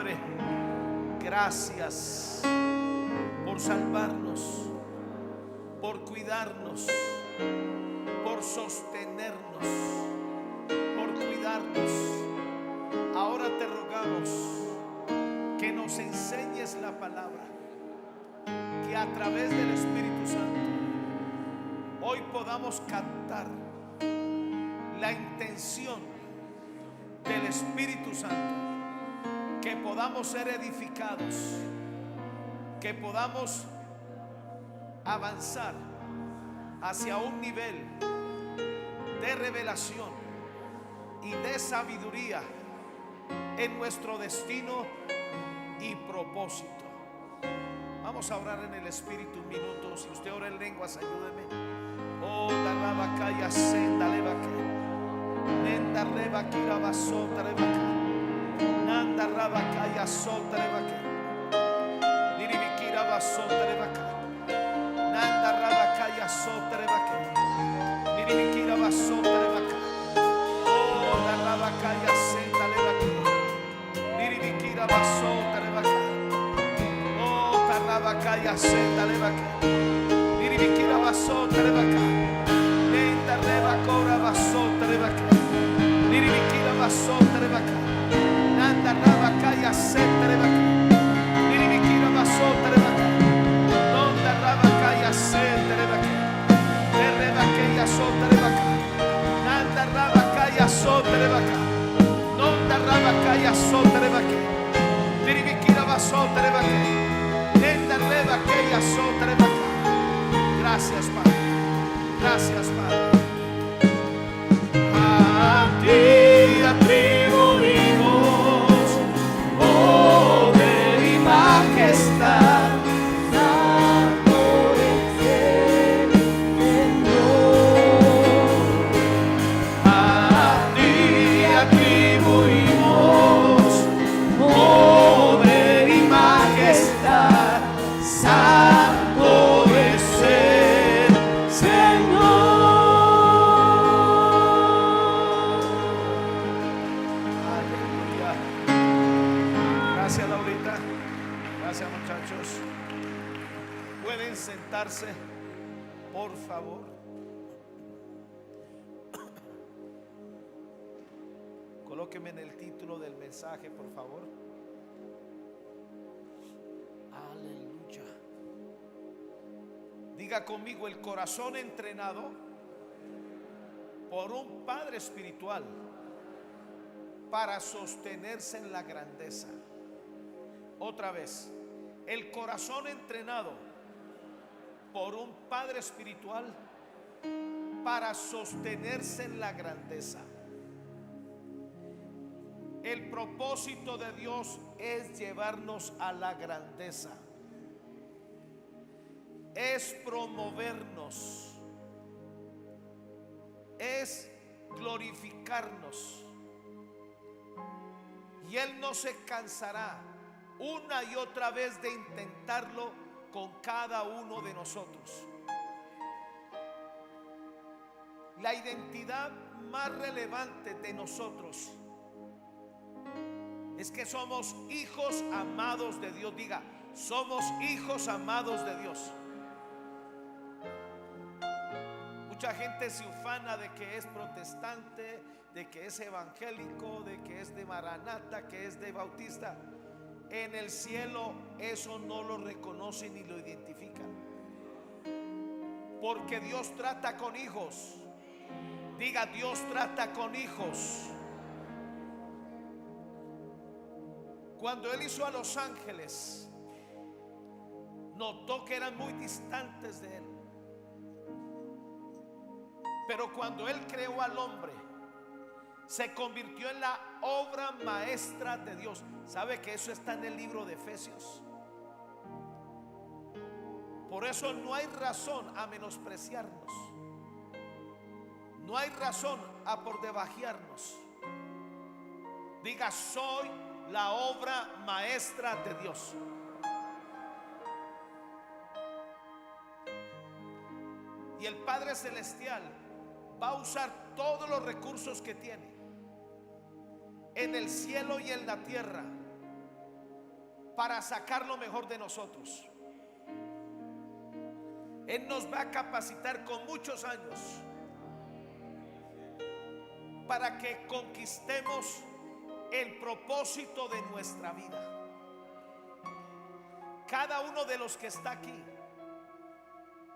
Padre, gracias por salvarnos, por cuidarnos, por sostenernos, por cuidarnos. Ahora te rogamos que nos enseñes la palabra, que a través del Espíritu Santo hoy podamos captar la intención del Espíritu Santo, que podamos ser edificados, que podamos avanzar hacia un nivel de revelación y de sabiduría en nuestro destino y propósito. Vamos a orar en el Espíritu un minuto. Si usted ora en lenguas, ayúdeme. Oh, darabakaya senda levake, nenda rebakira basota levake, nanda rabakaya sota levake, niribikira basota levake, nanda rabakaya sota levake, niribikira basota levake. Oh, darabakaya senda levake, niribikira basota levake. Oh, darabakaya senda levake. Niribikira basota rebaka, nenda rebakora basota rebaka, niribikira basota rebaka, nanda rabakaya seta rebaka, niribikira basota rebaka, nanda rabakaya seta rebaka, rebakaya sota rebaka, nanda rabakaya sota rebaka, nanda rabakaya sota rebaka, niribikira basota rebaka, nenda rebakaya sota rebaka. Gracias, Padre. Gracias, Padre. A ti atribuimos poder y majestad. Santo es el Señor. A ti atribuimos poder y majestad. Santo es el Señor. Aleluya. Gracias, Laurita. Gracias, muchachos. Pueden sentarse, por favor. Colóquenme en el título del mensaje, por favor. Aleluya. Diga conmigo: el corazón entrenado por un padre espiritual para sostenerse en la grandeza. Otra vez: el corazón entrenado por un padre espiritual para sostenerse en la grandeza. El propósito de Dios es llevarnos a la grandeza, es promovernos, es glorificarnos. Y Él no se cansará una y otra vez de intentarlo con cada uno de nosotros. La identidad más relevante de nosotros es que somos hijos amados de Dios. Diga: somos hijos amados de Dios. Mucha gente se ufana de que es protestante, de que es evangélico, de que es de Maranata, que es de Bautista. En el cielo eso no lo reconoce ni lo identifica, porque Dios trata con hijos. Diga: Dios trata con hijos. Cuando Él hizo a los ángeles, notó que eran muy distantes de Él. Pero cuando Él creó al hombre, se convirtió en la obra maestra de Dios. ¿Sabe que eso está en el libro de Efesios? Por eso no hay razón a menospreciarnos, no hay razón a por debajearnos. Diga: soy la obra maestra de Dios. Y el Padre Celestial va a usar todos los recursos que tiene en el cielo y en la tierra para sacar lo mejor de nosotros. Él nos va a capacitar con muchos años para que conquistemos el propósito de nuestra vida. Cada uno de los que está aquí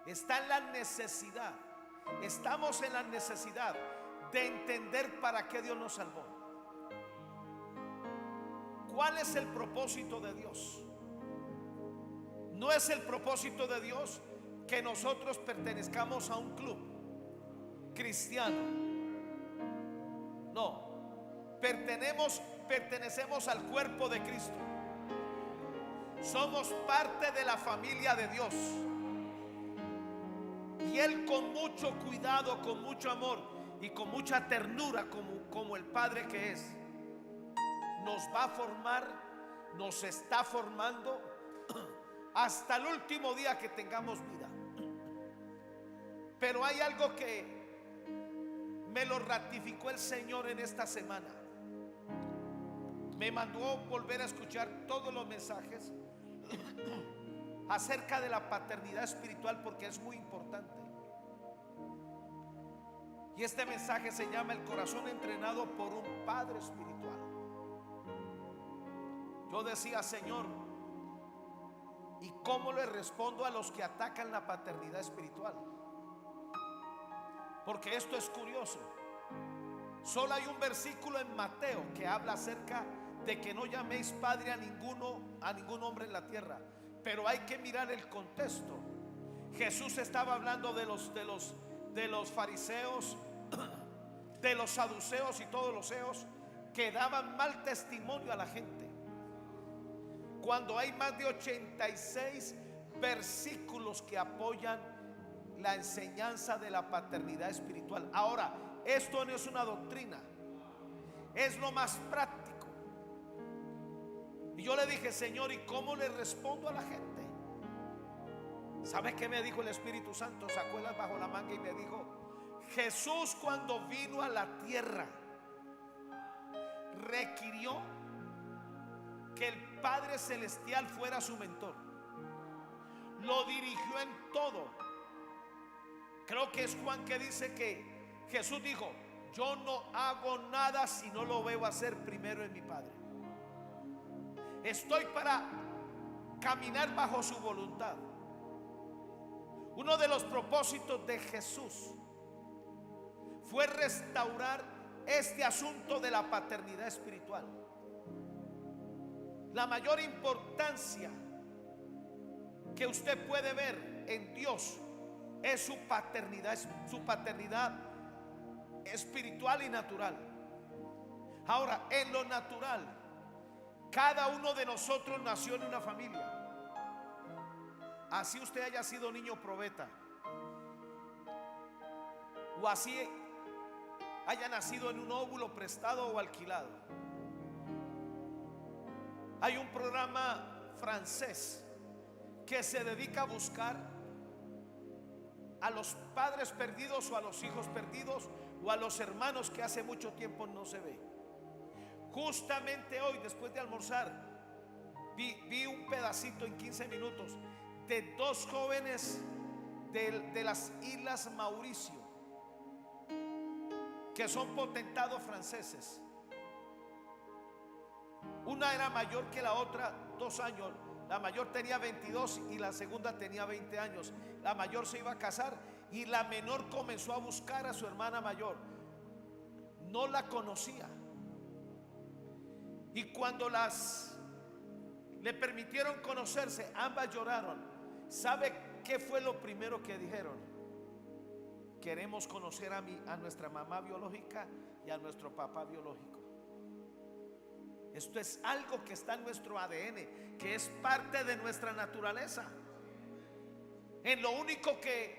está en la necesidad, estamos en la necesidad de entender para qué Dios nos salvó. ¿Cuál es el propósito de Dios? No es el propósito de Dios que nosotros pertenezcamos a un club cristiano. No, pertenecemos al cuerpo de Cristo. Somos parte de la familia de Dios. Y Él, con mucho cuidado, con mucho amor y con mucha ternura, como el Padre que es, nos va a formar, nos está formando hasta el último día que tengamos vida. Pero hay algo que me lo ratificó el Señor en esta semana. Me mandó volver a escuchar todos los mensajes acerca de la paternidad espiritual, porque es muy importante. Y este mensaje se llama El corazón entrenado por un padre espiritual. Yo decía, Señor, ¿y cómo le respondo a los que atacan la paternidad espiritual? Porque esto es curioso. Solo hay un versículo en Mateo que habla acerca de que no llaméis padre a ningún hombre en la tierra. Pero hay que mirar el contexto. Jesús estaba hablando de los fariseos, de los saduceos y todos los seos que daban mal testimonio a la gente. Cuando hay más de 86 versículos que apoyan la enseñanza de la paternidad espiritual. Ahora, esto no es una doctrina, es lo más práctico. Y yo le dije, Señor, ¿y cómo le respondo a la gente? ¿Sabe qué me dijo el Espíritu Santo? Sacó el as bajo la manga y me dijo: Jesús, cuando vino a la tierra, requirió que el Padre Celestial fuera su mentor. Lo dirigió en todo. Creo que es Juan que dice que Jesús dijo: yo no hago nada si no lo veo hacer primero en mi Padre. Estoy para caminar bajo su voluntad. Uno de los propósitos de Jesús fue restaurar este asunto de la paternidad espiritual. La mayor importancia que usted puede ver en Dios es su paternidad espiritual y natural. Ahora, en lo natural, cada uno de nosotros nació en una familia. Así usted haya sido niño probeta, o así haya nacido en un óvulo prestado o alquilado. Hay un programa francés que se dedica a buscar a los padres perdidos o a los hijos perdidos o a los hermanos que hace mucho tiempo no se ve. Justamente hoy, después de almorzar, vi un pedacito en 15 minutos de dos jóvenes de las Islas Mauricio, que son potentados franceses. Una era mayor que la otra 2 años. La mayor tenía 22 y la segunda tenía 20 años. La mayor se iba a casar y la menor comenzó a buscar a su hermana mayor. No la conocía. Y cuando le permitieron conocerse, ambas lloraron. ¿Sabe qué fue lo primero que dijeron? Queremos conocer a nuestra mamá biológica y a nuestro papá biológico. Esto es algo que está en nuestro ADN, que es parte de nuestra naturaleza. En lo único que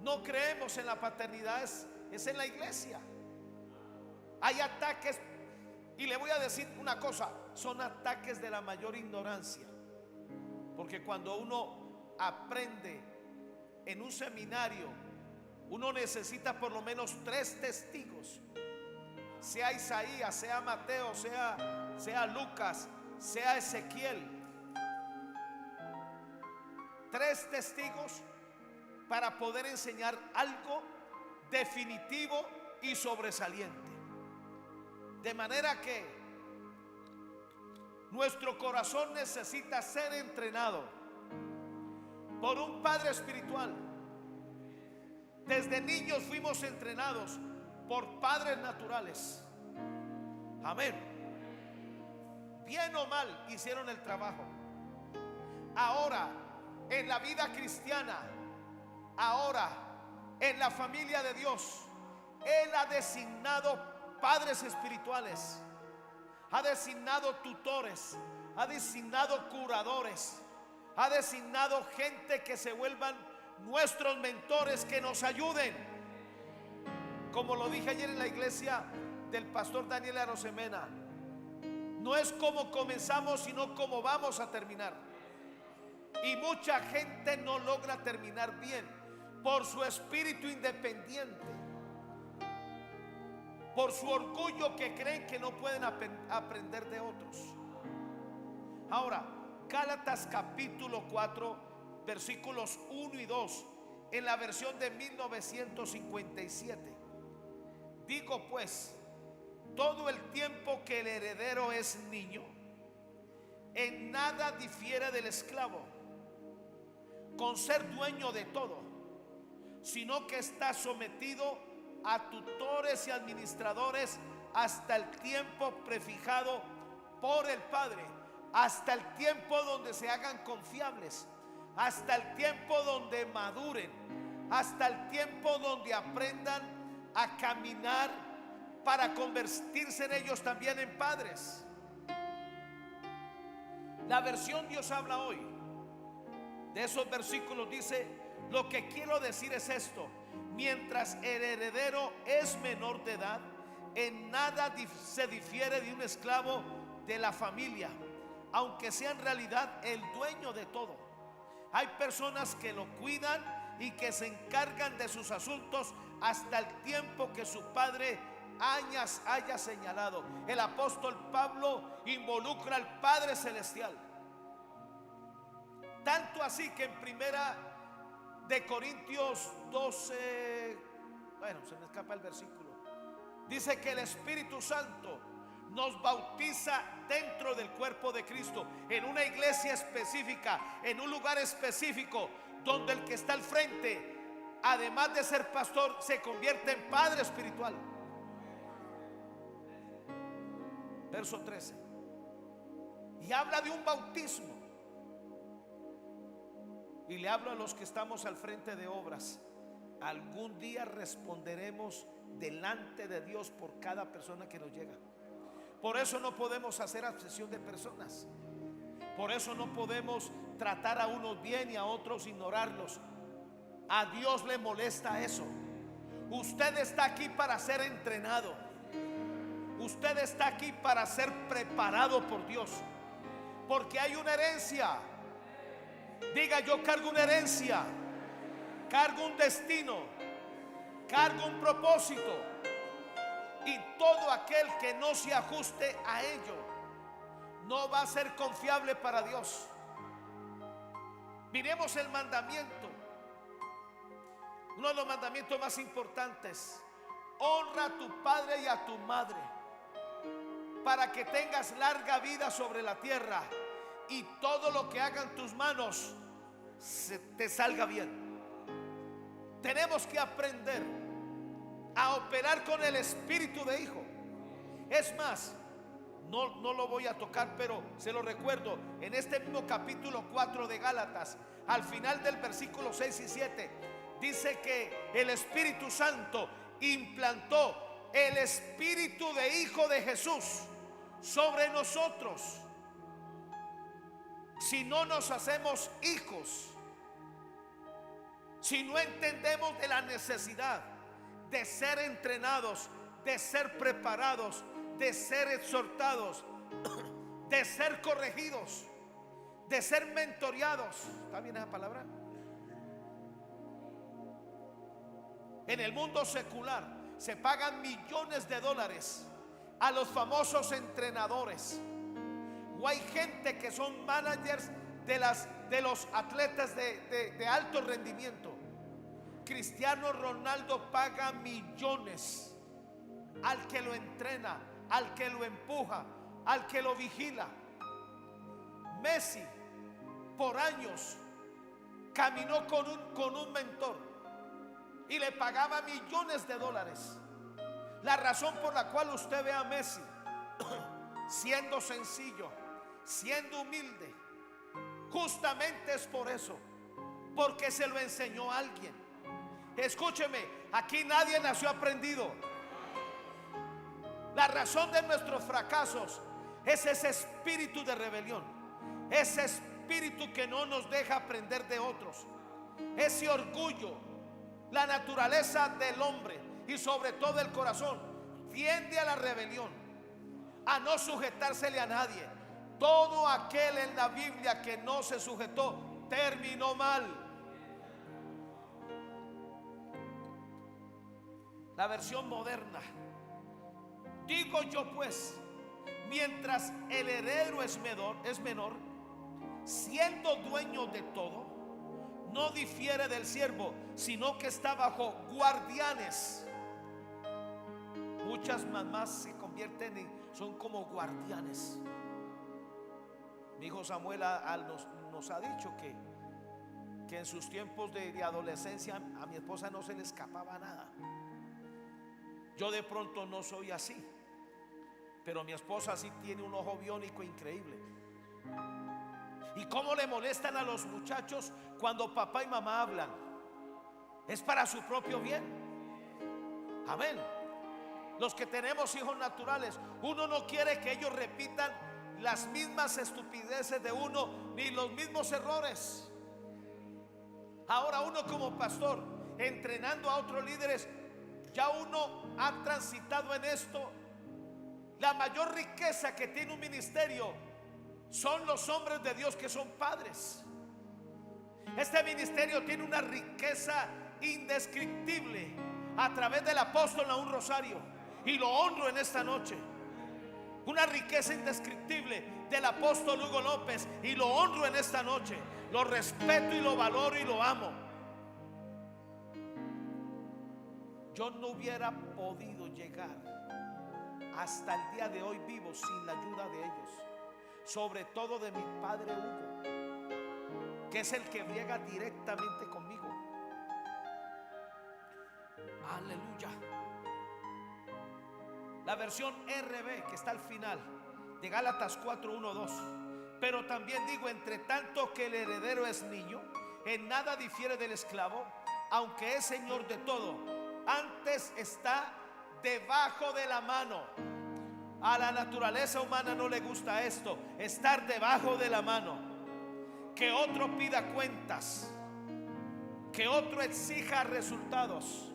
no creemos en la paternidad es en la iglesia. Hay ataques, y le voy a decir una cosa, son ataques de la mayor ignorancia. Porque cuando uno aprende en un seminario, uno necesita por lo menos 3 testigos. Sea Isaías, sea Mateo, sea Lucas, sea Ezequiel, 3 testigos para poder enseñar algo definitivo y sobresaliente. De manera que nuestro corazón necesita ser entrenado por un padre espiritual. Desde niños fuimos entrenados por padres naturales. Amén. Bien o mal hicieron el trabajo. Ahora, en la vida cristiana, ahora en la familia de Dios, Él ha designado padres espirituales, ha designado tutores, ha designado curadores, ha designado gente que se vuelvan nuestros mentores, que nos ayuden. Como lo dije ayer en la iglesia del pastor Daniel Arosemena, no es como comenzamos, sino como vamos a terminar. Y mucha gente no logra terminar bien por su espíritu independiente, por su orgullo, que creen que no pueden aprender de otros. Ahora, Gálatas capítulo 4, versículos 1 y 2, en la versión de 1957. Digo pues, todo el tiempo que el heredero es niño, en nada difiere del esclavo, con ser dueño de todo, sino que está sometido a tutores y administradores hasta el tiempo prefijado por el Padre, hasta el tiempo donde se hagan confiables, hasta el tiempo donde maduren, hasta el tiempo donde aprendan a caminar para convertirse en ellos también en padres. La versión Dios habla hoy, de esos versículos, dice: lo que quiero decir es esto: mientras el heredero es menor de edad, en nada se difiere de un esclavo de la familia, aunque sea en realidad el dueño de todo. Hay personas que lo cuidan y que se encargan de sus asuntos hasta el tiempo que su padre haya señalado. El apóstol Pablo involucra al Padre Celestial, tanto así que en primera de Corintios 12, bueno, se me escapa el versículo, dice que el Espíritu Santo nos bautiza dentro del cuerpo de Cristo, en una iglesia específica, en un lugar específico, donde el que está al frente, además de ser pastor, se convierte en padre espiritual. Verso 13, y habla de un bautismo. Y le hablo a los que estamos al frente de obras: algún día responderemos delante de Dios por cada persona que nos llega. Por eso no podemos hacer acepción de personas. Por eso no podemos tratar a unos bien y a otros ignorarlos. A Dios le molesta eso. Usted está aquí para ser entrenado. Usted está aquí para ser preparado por Dios, porque hay una herencia. Diga: yo cargo una herencia, cargo un destino, cargo un propósito, y todo aquel que no se ajuste a ello no va a ser confiable para Dios. Miremos el mandamiento, uno de los mandamientos más importantes: honra a tu padre y a tu madre, para que tengas larga vida sobre la tierra y todo lo que hagan tus manos te salga bien. Tenemos que aprender a operar con el espíritu de hijo. Es más, no lo voy a tocar, pero se lo recuerdo. En este mismo capítulo 4 de Gálatas, al final del versículo 6 y 7, dice que el Espíritu Santo implantó el espíritu de hijo de Jesús sobre nosotros. Si no nos hacemos hijos, si no entendemos de la necesidad de ser entrenados, de ser preparados, de ser exhortados, de ser corregidos, de ser mentoreados. ¿Está bien esa palabra? En el mundo secular se pagan millones de dólares a los famosos entrenadores. O hay gente que son managers de los atletas de alto rendimiento. Cristiano Ronaldo paga millones al que lo entrena, al que lo empuja, al que lo vigila. Messi por años caminó con un mentor y le pagaba millones de dólares. La razón por la cual usted ve a Messi siendo sencillo, siendo humilde, justamente es por eso, porque se lo enseñó alguien. Escúcheme, aquí nadie nació aprendido. La razón de nuestros fracasos es ese espíritu de rebelión, ese espíritu que no nos deja aprender de otros, ese orgullo. La naturaleza del hombre y sobre todo el corazón tiende a la rebelión, a no sujetársele a nadie. Todo aquel en la Biblia que no se sujetó terminó mal. La versión moderna: digo yo pues, mientras el heredero es menor, siendo dueño de todo, no difiere del siervo, sino que está bajo guardianes. Muchas mamás se convierten son como guardianes. Mi hijo Samuel nos ha dicho que en sus tiempos de adolescencia a mi esposa no se le escapaba nada. Yo de pronto no soy así, pero mi esposa sí tiene un ojo biónico increíble. ¿Y cómo le molestan a los muchachos cuando papá y mamá hablan? Es para su propio bien. Amén. Los que tenemos hijos naturales, uno no quiere que ellos repitan las mismas estupideces de uno, ni los mismos errores. Ahora uno como pastor, entrenando a otros líderes, ya uno ha transitado en esto. La mayor riqueza que tiene un ministerio son los hombres de Dios que son padres. Este ministerio tiene una riqueza indescriptible a través del apóstol Naúm Rosario, y lo honro en esta noche. Una riqueza indescriptible del apóstol Hugo López, y lo honro en esta noche. Lo respeto y lo valoro y lo amo. Yo no hubiera podido llegar hasta el día de hoy vivo sin la ayuda de ellos, sobre todo de mi padre Hugo, que es el que briega directamente conmigo. Aleluya. La versión RB que está al final de Gálatas 4, 1, 2. Pero también digo, entre tanto que el heredero es niño, en nada difiere del esclavo, aunque es señor de todo, antes está debajo de la mano. A la naturaleza humana no le gusta esto, estar debajo de la mano. Que otro pida cuentas, que otro exija resultados.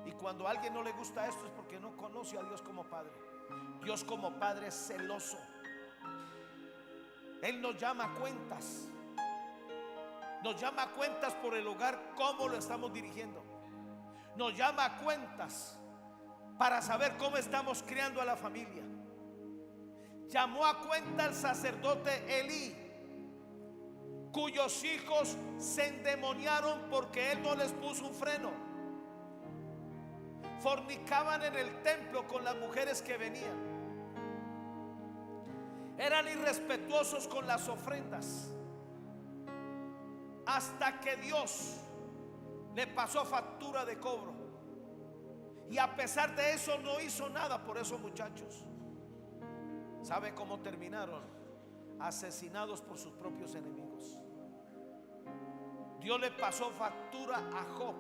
Y cuando a alguien no le gusta esto es porque no conoce a Dios como Padre. Dios como Padre es celoso. Él nos llama a cuentas. Nos llama a cuentas por el hogar, cómo lo estamos dirigiendo. Nos llama a cuentas para saber cómo estamos criando a la familia. Llamó a cuenta al sacerdote Elí, cuyos hijos se endemoniaron porque él no les puso un freno. Fornicaban en el templo con las mujeres que venían. Eran irrespetuosos con las ofrendas. Hasta que Dios le pasó factura de cobro. Y a pesar de eso no hizo nada por esos muchachos. ¿Sabe cómo terminaron? Asesinados por sus propios enemigos. Dios le pasó factura a Job,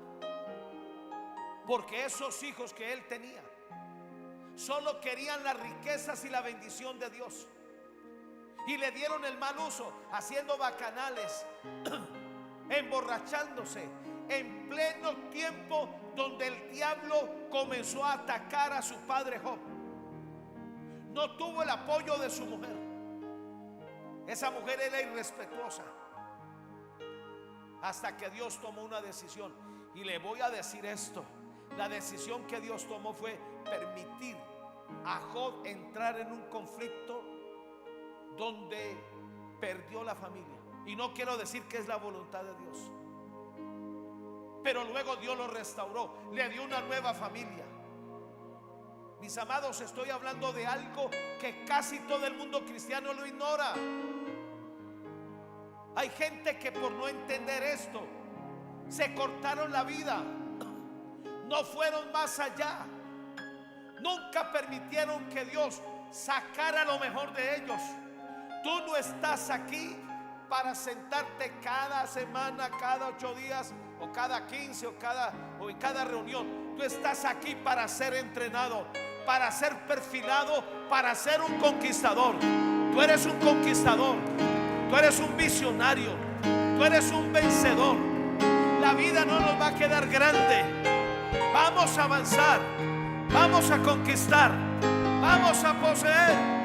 porque esos hijos que él tenía solo querían las riquezas y la bendición de Dios, y le dieron el mal uso, haciendo bacanales, emborrachándose, en pleno tiempo donde el diablo comenzó a atacar a su padre Job. No tuvo el apoyo de su mujer. Esa mujer era irrespetuosa, hasta que Dios tomó una decisión. Y le voy a decir esto: La decisión que Dios tomó fue permitir a Job entrar en un conflicto donde perdió la familia. Y no quiero decir que es la voluntad de Dios, pero luego Dios lo restauró, le dio una nueva familia. Mis amados, estoy hablando de algo que casi todo el mundo cristiano lo ignora. Hay gente que por no entender esto se cortaron la vida, no fueron más allá, nunca permitieron que Dios sacara lo mejor de ellos. Tú no estás aquí para sentarte cada semana, cada 8 días o cada 15 o en cada reunión. Tú estás aquí para ser entrenado, para ser perfilado, para ser un conquistador. Tú eres un conquistador, tú eres un visionario, tú eres un vencedor. La vida no nos va a quedar grande. Vamos a avanzar, vamos a conquistar, vamos a poseer.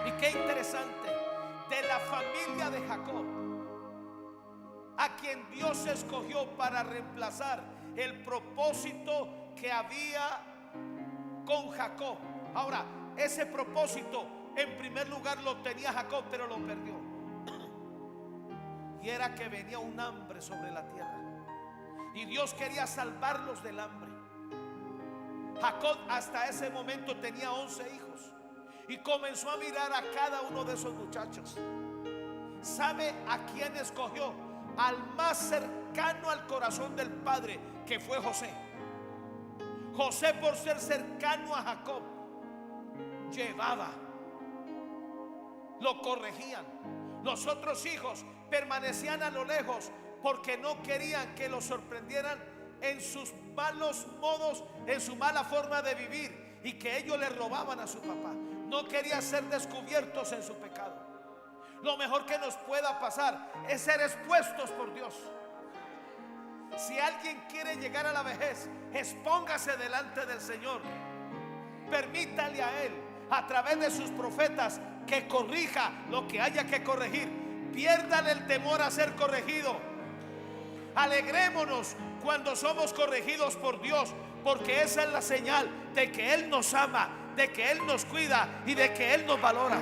Y qué interesante, de la familia de Jacob, a quien Dios escogió para reemplazar el propósito que había con Jacob. Ahora, ese propósito en primer lugar lo tenía Jacob, pero lo perdió. Y era que venía un hambre sobre la tierra, y Dios quería salvarlos del hambre. Jacob hasta ese momento tenía 11 hijos y comenzó a mirar a cada uno de esos muchachos. ¿Sabe a quién escogió? Al más cercano al corazón del padre, que fue José. José, por ser cercano a Jacob, llevaba, lo corregían. Los otros hijos permanecían a lo lejos porque no querían que los sorprendieran en sus malos modos, en su mala forma de vivir, y que ellos le robaban a su papá. No querían ser descubiertos en su pecado. Lo mejor que nos pueda pasar es ser expuestos por Dios. Si alguien quiere llegar a la vejez, expóngase delante del Señor. Permítale a Él, a través de sus profetas, que corrija lo que haya que corregir. Piérdale el temor a ser corregido. Alegrémonos cuando somos corregidos por Dios, porque esa es la señal de que Él nos ama, de que Él nos cuida y de que Él nos valora.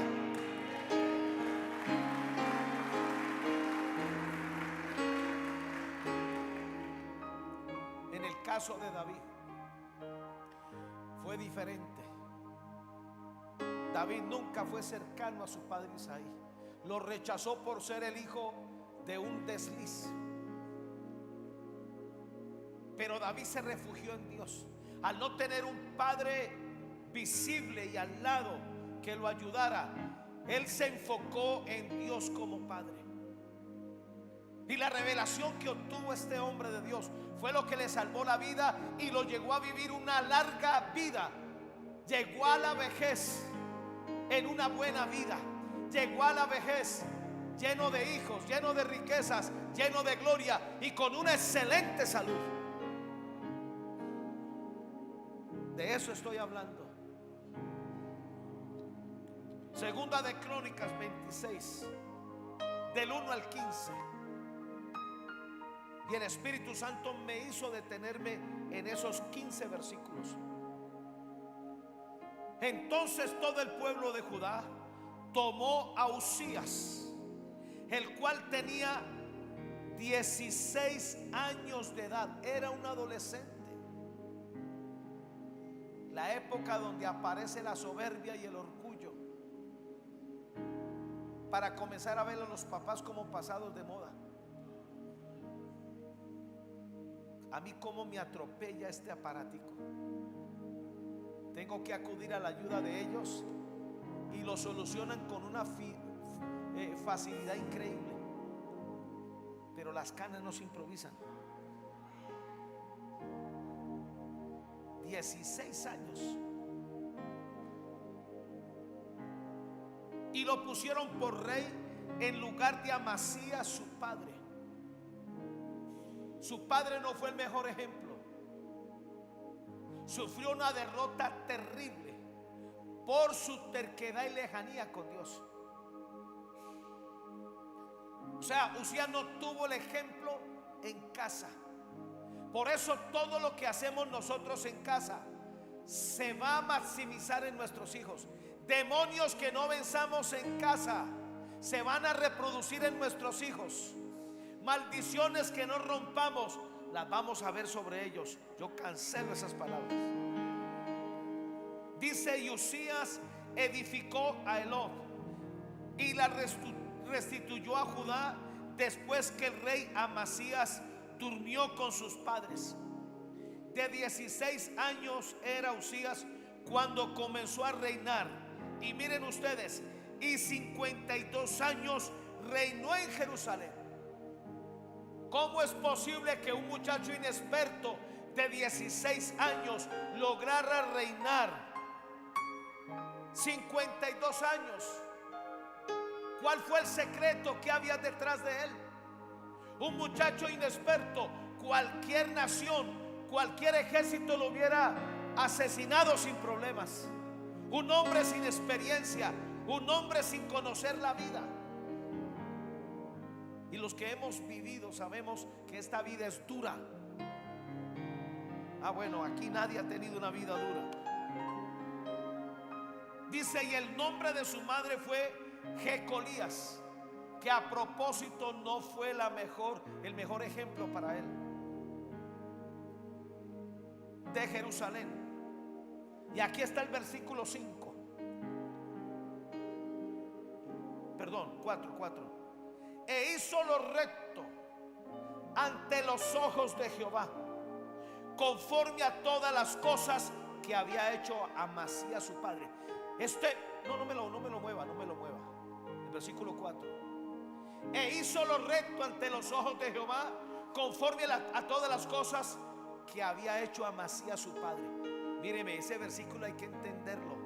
En el caso de David fue diferente. David nunca fue cercano a su padre Isaí. Lo rechazó por ser el hijo de un desliz. Pero David se refugió en Dios. Al no tener un padre visible y al lado que lo ayudara, él se enfocó en Dios como padre. Y la revelación que obtuvo este hombre de Dios fue lo que le salvó la vida y lo llevó a vivir una larga vida. Llegó a la vejez en una buena vida. Llegó a la vejez lleno de hijos, lleno de riquezas, lleno de gloria y con una excelente salud. De eso estoy hablando. Segunda de Crónicas 26, del 1 al 15. Y el Espíritu Santo me hizo detenerme en esos 15 versículos. Entonces todo el pueblo de Judá tomó a Uzías, el cual tenía 16 años de edad, era un adolescente. La época donde aparece la soberbia y el orgullo, para comenzar a ver a los papás como pasados de moda. A mí cómo me atropella este aparatico. Tengo que acudir a la ayuda de ellos y lo solucionan con una facilidad increíble. Pero las canas no se improvisan. 16 años. Y lo pusieron por rey en lugar de Amasías, su padre. Su padre no fue el mejor ejemplo. Sufrió una derrota terrible por su terquedad y lejanía con Dios. O sea, Usías no tuvo el ejemplo en casa. Por eso todo lo que hacemos nosotros en casa se va a maximizar en nuestros hijos. Demonios que no venzamos en casa se van a reproducir en nuestros hijos. Maldiciones que no rompamos las vamos a ver sobre ellos. Yo cancelo esas palabras. Dice: y Usías edificó a Elot y la restituyó a Judá después que el rey Amasías durmió con sus padres. De 16 años era Usías cuando comenzó a reinar. Y miren ustedes, y 52 años reinó en Jerusalén. ¿Cómo es posible que un muchacho inexperto de 16 años lograra reinar 52 años? ¿Cuál fue el secreto que había detrás de él? Un muchacho inexperto, cualquier nación, cualquier ejército lo hubiera asesinado sin problemas. Un hombre sin experiencia, un hombre sin conocer la vida. Y los que hemos vivido sabemos que esta vida es dura. Bueno, aquí nadie ha tenido una vida dura. Dice: y el nombre de su madre fue Jecolías, que a propósito no fue el mejor ejemplo para él. De Jerusalén. Y aquí está el versículo 5. Perdón, 4. E hizo lo recto ante los ojos de Jehová, conforme a todas las cosas que había hecho Amasías su padre. No me lo mueva. El versículo 4. E hizo lo recto ante los ojos de Jehová, conforme a todas las cosas que había hecho Amasías su padre. Míreme, ese versículo hay que entenderlo.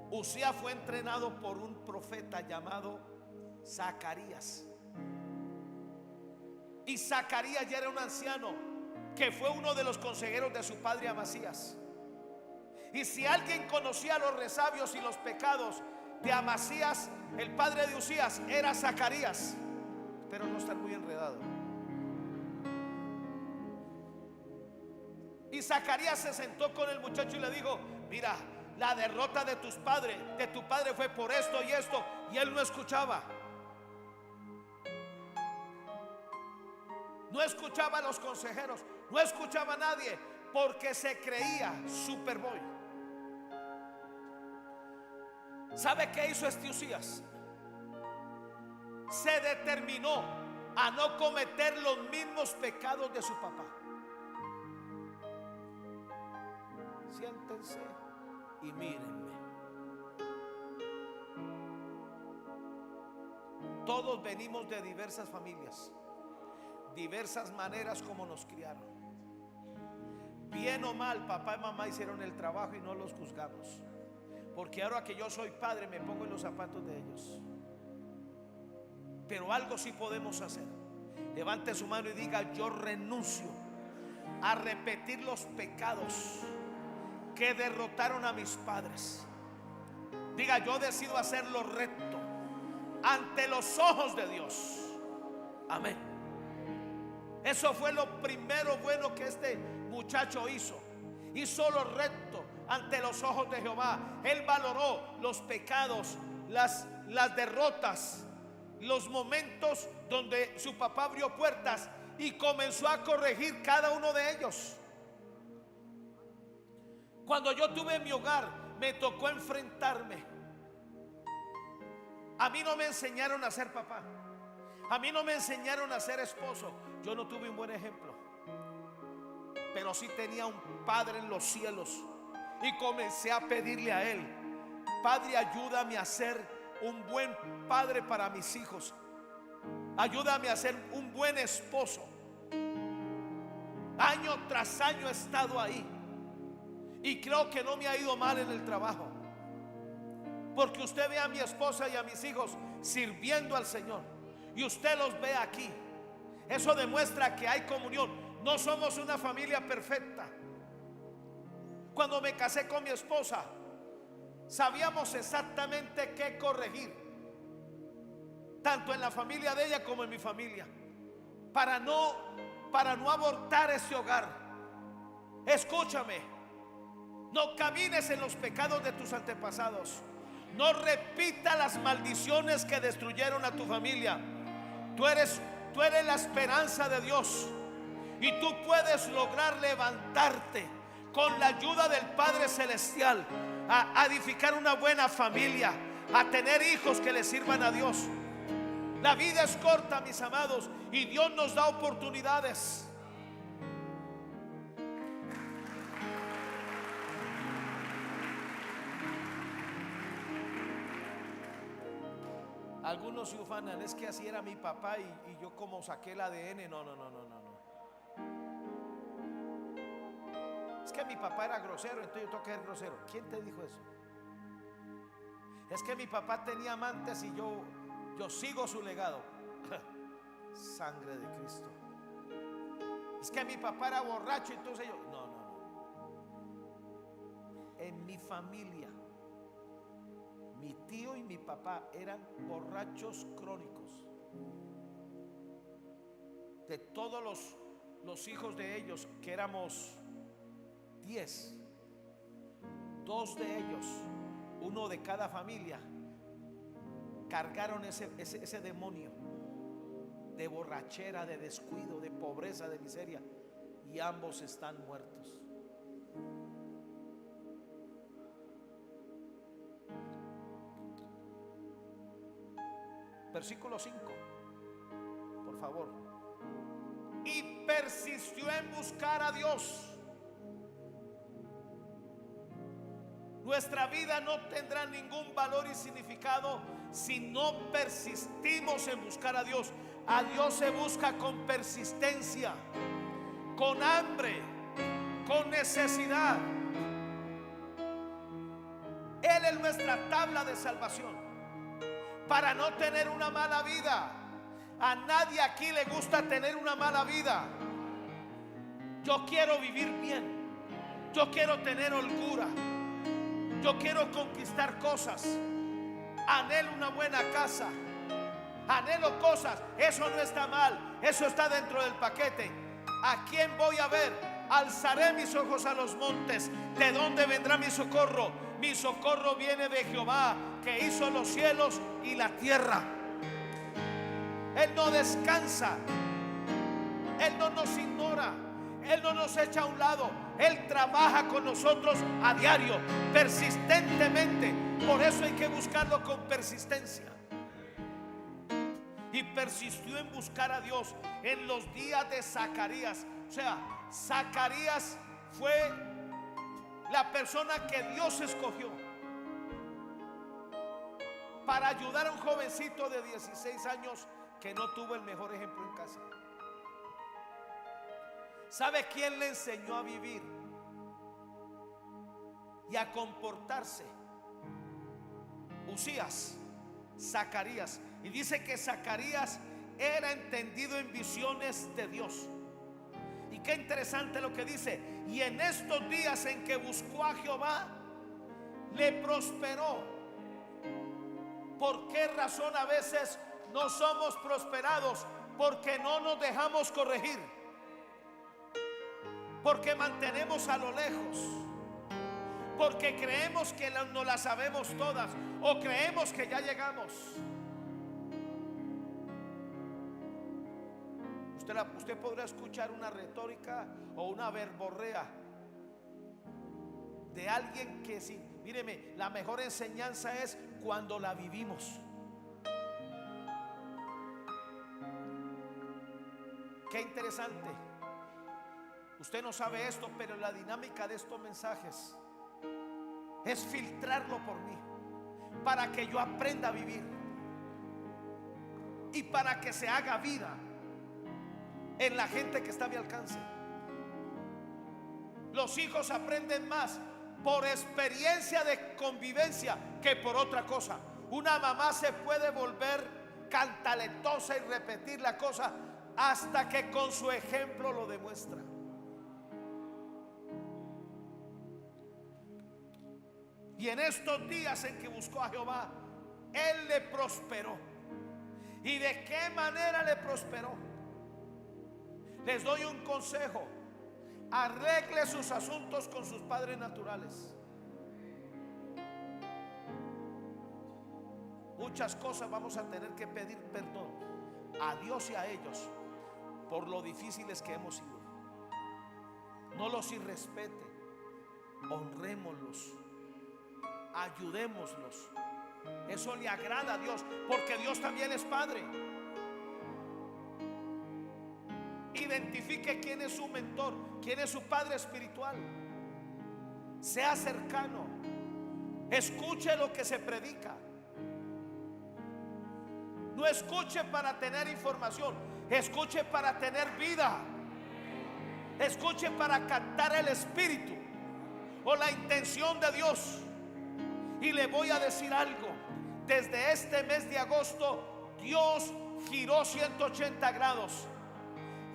Usías fue entrenado por un profeta llamado Zacarías. Y Zacarías ya era un anciano que fue uno de los consejeros de su padre Amasías. Y si alguien conocía los resabios y los pecados de Amasías, el padre de Usías, era Zacarías. Espero no estar muy enredado. Y Zacarías se sentó con el muchacho y le dijo: mira, la derrota de tu padre fue por esto y esto. Y él no escuchaba. No escuchaba a los consejeros, no escuchaba a nadie, porque se creía Superboy. ¿Sabe qué hizo este Usías? Se determinó a no cometer los mismos pecados de su papá. Siéntense y mírenme. Todos venimos de diversas familias, diversas maneras como nos criaron. Bien o mal, papá y mamá hicieron el trabajo y no los juzgamos, porque ahora que yo soy padre me pongo en los zapatos de ellos. Pero algo sí podemos hacer. Levante su mano y diga: yo renuncio a repetir los pecados que derrotaron a mis padres. Diga: yo decido hacer lo recto ante los ojos de Dios. Amén. Eso fue lo primero bueno que este muchacho hizo. Hizo lo recto ante los ojos de Jehová. Él valoró los pecados, las derrotas, los momentos donde su papá abrió puertas y comenzó a corregir cada uno de ellos. Cuando yo tuve mi hogar, me tocó enfrentarme. A mí no me enseñaron a ser papá. A mí no me enseñaron a ser esposo. Yo no tuve un buen ejemplo, pero sí tenía un padre en los cielos. Y comencé a pedirle a él: Padre, ayúdame a ser un buen padre para mis hijos. Ayúdame a ser un buen esposo. Año tras año he estado ahí y creo que no me ha ido mal en el trabajo, porque usted ve a mi esposa y a mis hijos sirviendo al Señor y usted los ve aquí. Eso demuestra que hay comunión. No somos una familia perfecta. Cuando me casé con mi esposa, sabíamos exactamente qué corregir. tanto en la familia de ella como en mi familia, para no abortar ese hogar. Escúchame, no camines en los pecados de tus antepasados. No repita las maldiciones que destruyeron a tu familia. Tú eres la esperanza de Dios, y tú puedes lograr levantarte con la ayuda del Padre Celestial a edificar una buena familia, a tener hijos que le sirvan a Dios. La vida es corta, mis amados, y Dios nos da oportunidades. Algunos se ufanan, es que así era mi papá y yo como saqué el ADN. No. Es que mi papá era grosero, entonces yo tengo que ser grosero. ¿Quién te dijo eso? Es que mi papá tenía amantes y yo sigo su legado. Sangre de Cristo. Es que mi papá era borracho, entonces yo... No. En mi familia, mi tío y mi papá eran borrachos crónicos. De todos los hijos de ellos, que éramos 10, 2 de ellos, uno de cada familia, cargaron ese demonio de borrachera, de descuido, de pobreza, de miseria, y ambos están muertos. Versículo 5, por favor. Y persistió en buscar a Dios. Nuestra vida no tendrá ningún valor y significado si no persistimos en buscar a Dios. A Dios se busca con persistencia, con hambre, con necesidad. Él es nuestra tabla de salvación para no tener una mala vida. A nadie aquí le gusta tener una mala vida. Yo quiero vivir bien. Yo quiero tener holgura. Yo quiero conquistar cosas. Anhelo una buena casa. Anhelo cosas. Eso no está mal. Eso está dentro del paquete. ¿A quién voy a ver? Alzaré mis ojos a los montes. ¿De dónde vendrá mi socorro? Mi socorro viene de Jehová, que hizo los cielos y la tierra. Él no descansa. Él no nos ignora. Él no nos echa a un lado. Él trabaja con nosotros a diario, persistentemente. Por eso hay que buscarlo con persistencia. Y persistió en buscar a Dios en los días de Zacarías. O sea, Zacarías fue la persona que Dios escogió para ayudar a un jovencito de 16 años que no tuvo el mejor ejemplo en casa. ¿Sabe quién le enseñó a vivir y a comportarse? Uzías, Zacarías. Y dice que Zacarías era entendido en visiones de Dios. Y qué interesante lo que dice. Y en estos días en que buscó a Jehová, le prosperó. ¿Por qué razón a veces no somos prosperados? Porque no nos dejamos corregir. Porque mantenemos a lo lejos. Porque creemos que no las sabemos todas, o creemos que ya llegamos. Usted podrá escuchar una retórica o una verborrea de alguien que sí. Míreme, la mejor enseñanza es cuando la vivimos. Qué interesante. Usted no sabe esto, pero la dinámica de estos mensajes es filtrarlo por mí, para que yo aprenda a vivir y para que se haga vida en la gente que está a mi alcance. Los hijos aprenden más por experiencia de convivencia que por otra cosa. Una mamá se puede volver cantaletosa y repetir la cosa hasta que con su ejemplo lo demuestra. Y en estos días en que buscó a Jehová, Él le prosperó. ¿Y de qué manera le prosperó? Les doy un consejo: arregle sus asuntos con sus padres naturales. Muchas cosas vamos a tener que pedir perdón a Dios y a ellos por lo difíciles que hemos sido. No los irrespete, honrémoslos, ayudémoslos. Eso le agrada a Dios, porque Dios también es Padre. Identifique quién es su mentor, quién es su padre espiritual. Sea cercano, escuche lo que se predica. No escuche para tener información, escuche para tener vida. Escuche para captar el espíritu o la intención de Dios. Y le voy a decir algo: desde este mes de agosto Dios giró 180 grados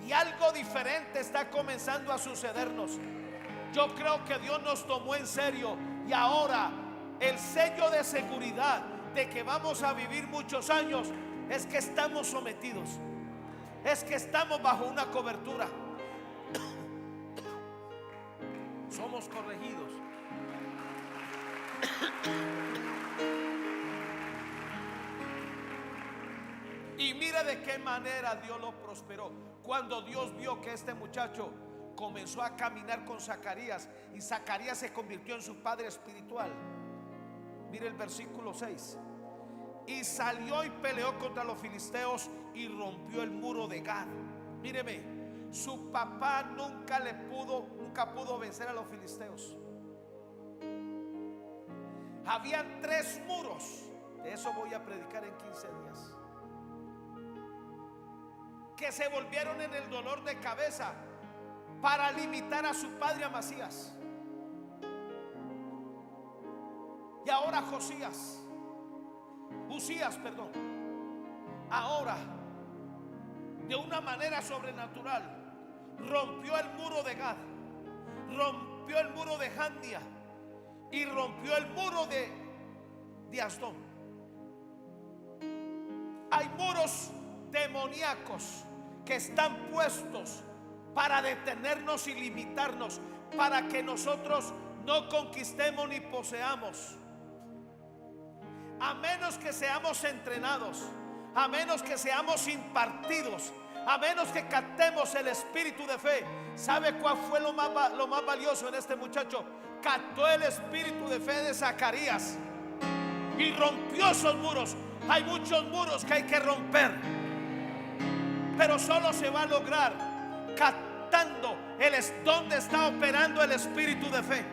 y algo diferente está comenzando a sucedernos. Yo creo que Dios nos tomó en serio, y ahora el sello de seguridad de que vamos a vivir muchos años es que estamos sometidos, es que estamos bajo una cobertura, somos corregidos. Y mira de qué manera Dios lo prosperó. Cuando Dios vio que este muchacho comenzó a caminar con Zacarías y Zacarías se convirtió en su padre espiritual, mire el versículo 6: y salió y peleó contra los filisteos y rompió el muro de Gad. Míreme, su papá nunca pudo vencer a los filisteos. Habían 3 muros. De eso voy a predicar en 15 días, que se volvieron en el dolor de cabeza para limitar a su padre Amasías. Y ahora Usías, ahora de una manera sobrenatural rompió el muro de Gad, rompió el muro de Jandia y rompió el muro de Asdón. Hay muros demoníacos que están puestos para detenernos y limitarnos, para que nosotros no conquistemos ni poseamos. A menos que seamos entrenados, a menos que seamos impartidos, a menos que captemos el espíritu de fe. ¿Sabe cuál fue lo más valioso en este muchacho? Captó el espíritu de fe de Zacarías y rompió esos muros. Hay muchos muros que hay que romper, pero solo se va a lograr captando donde está operando el espíritu de fe.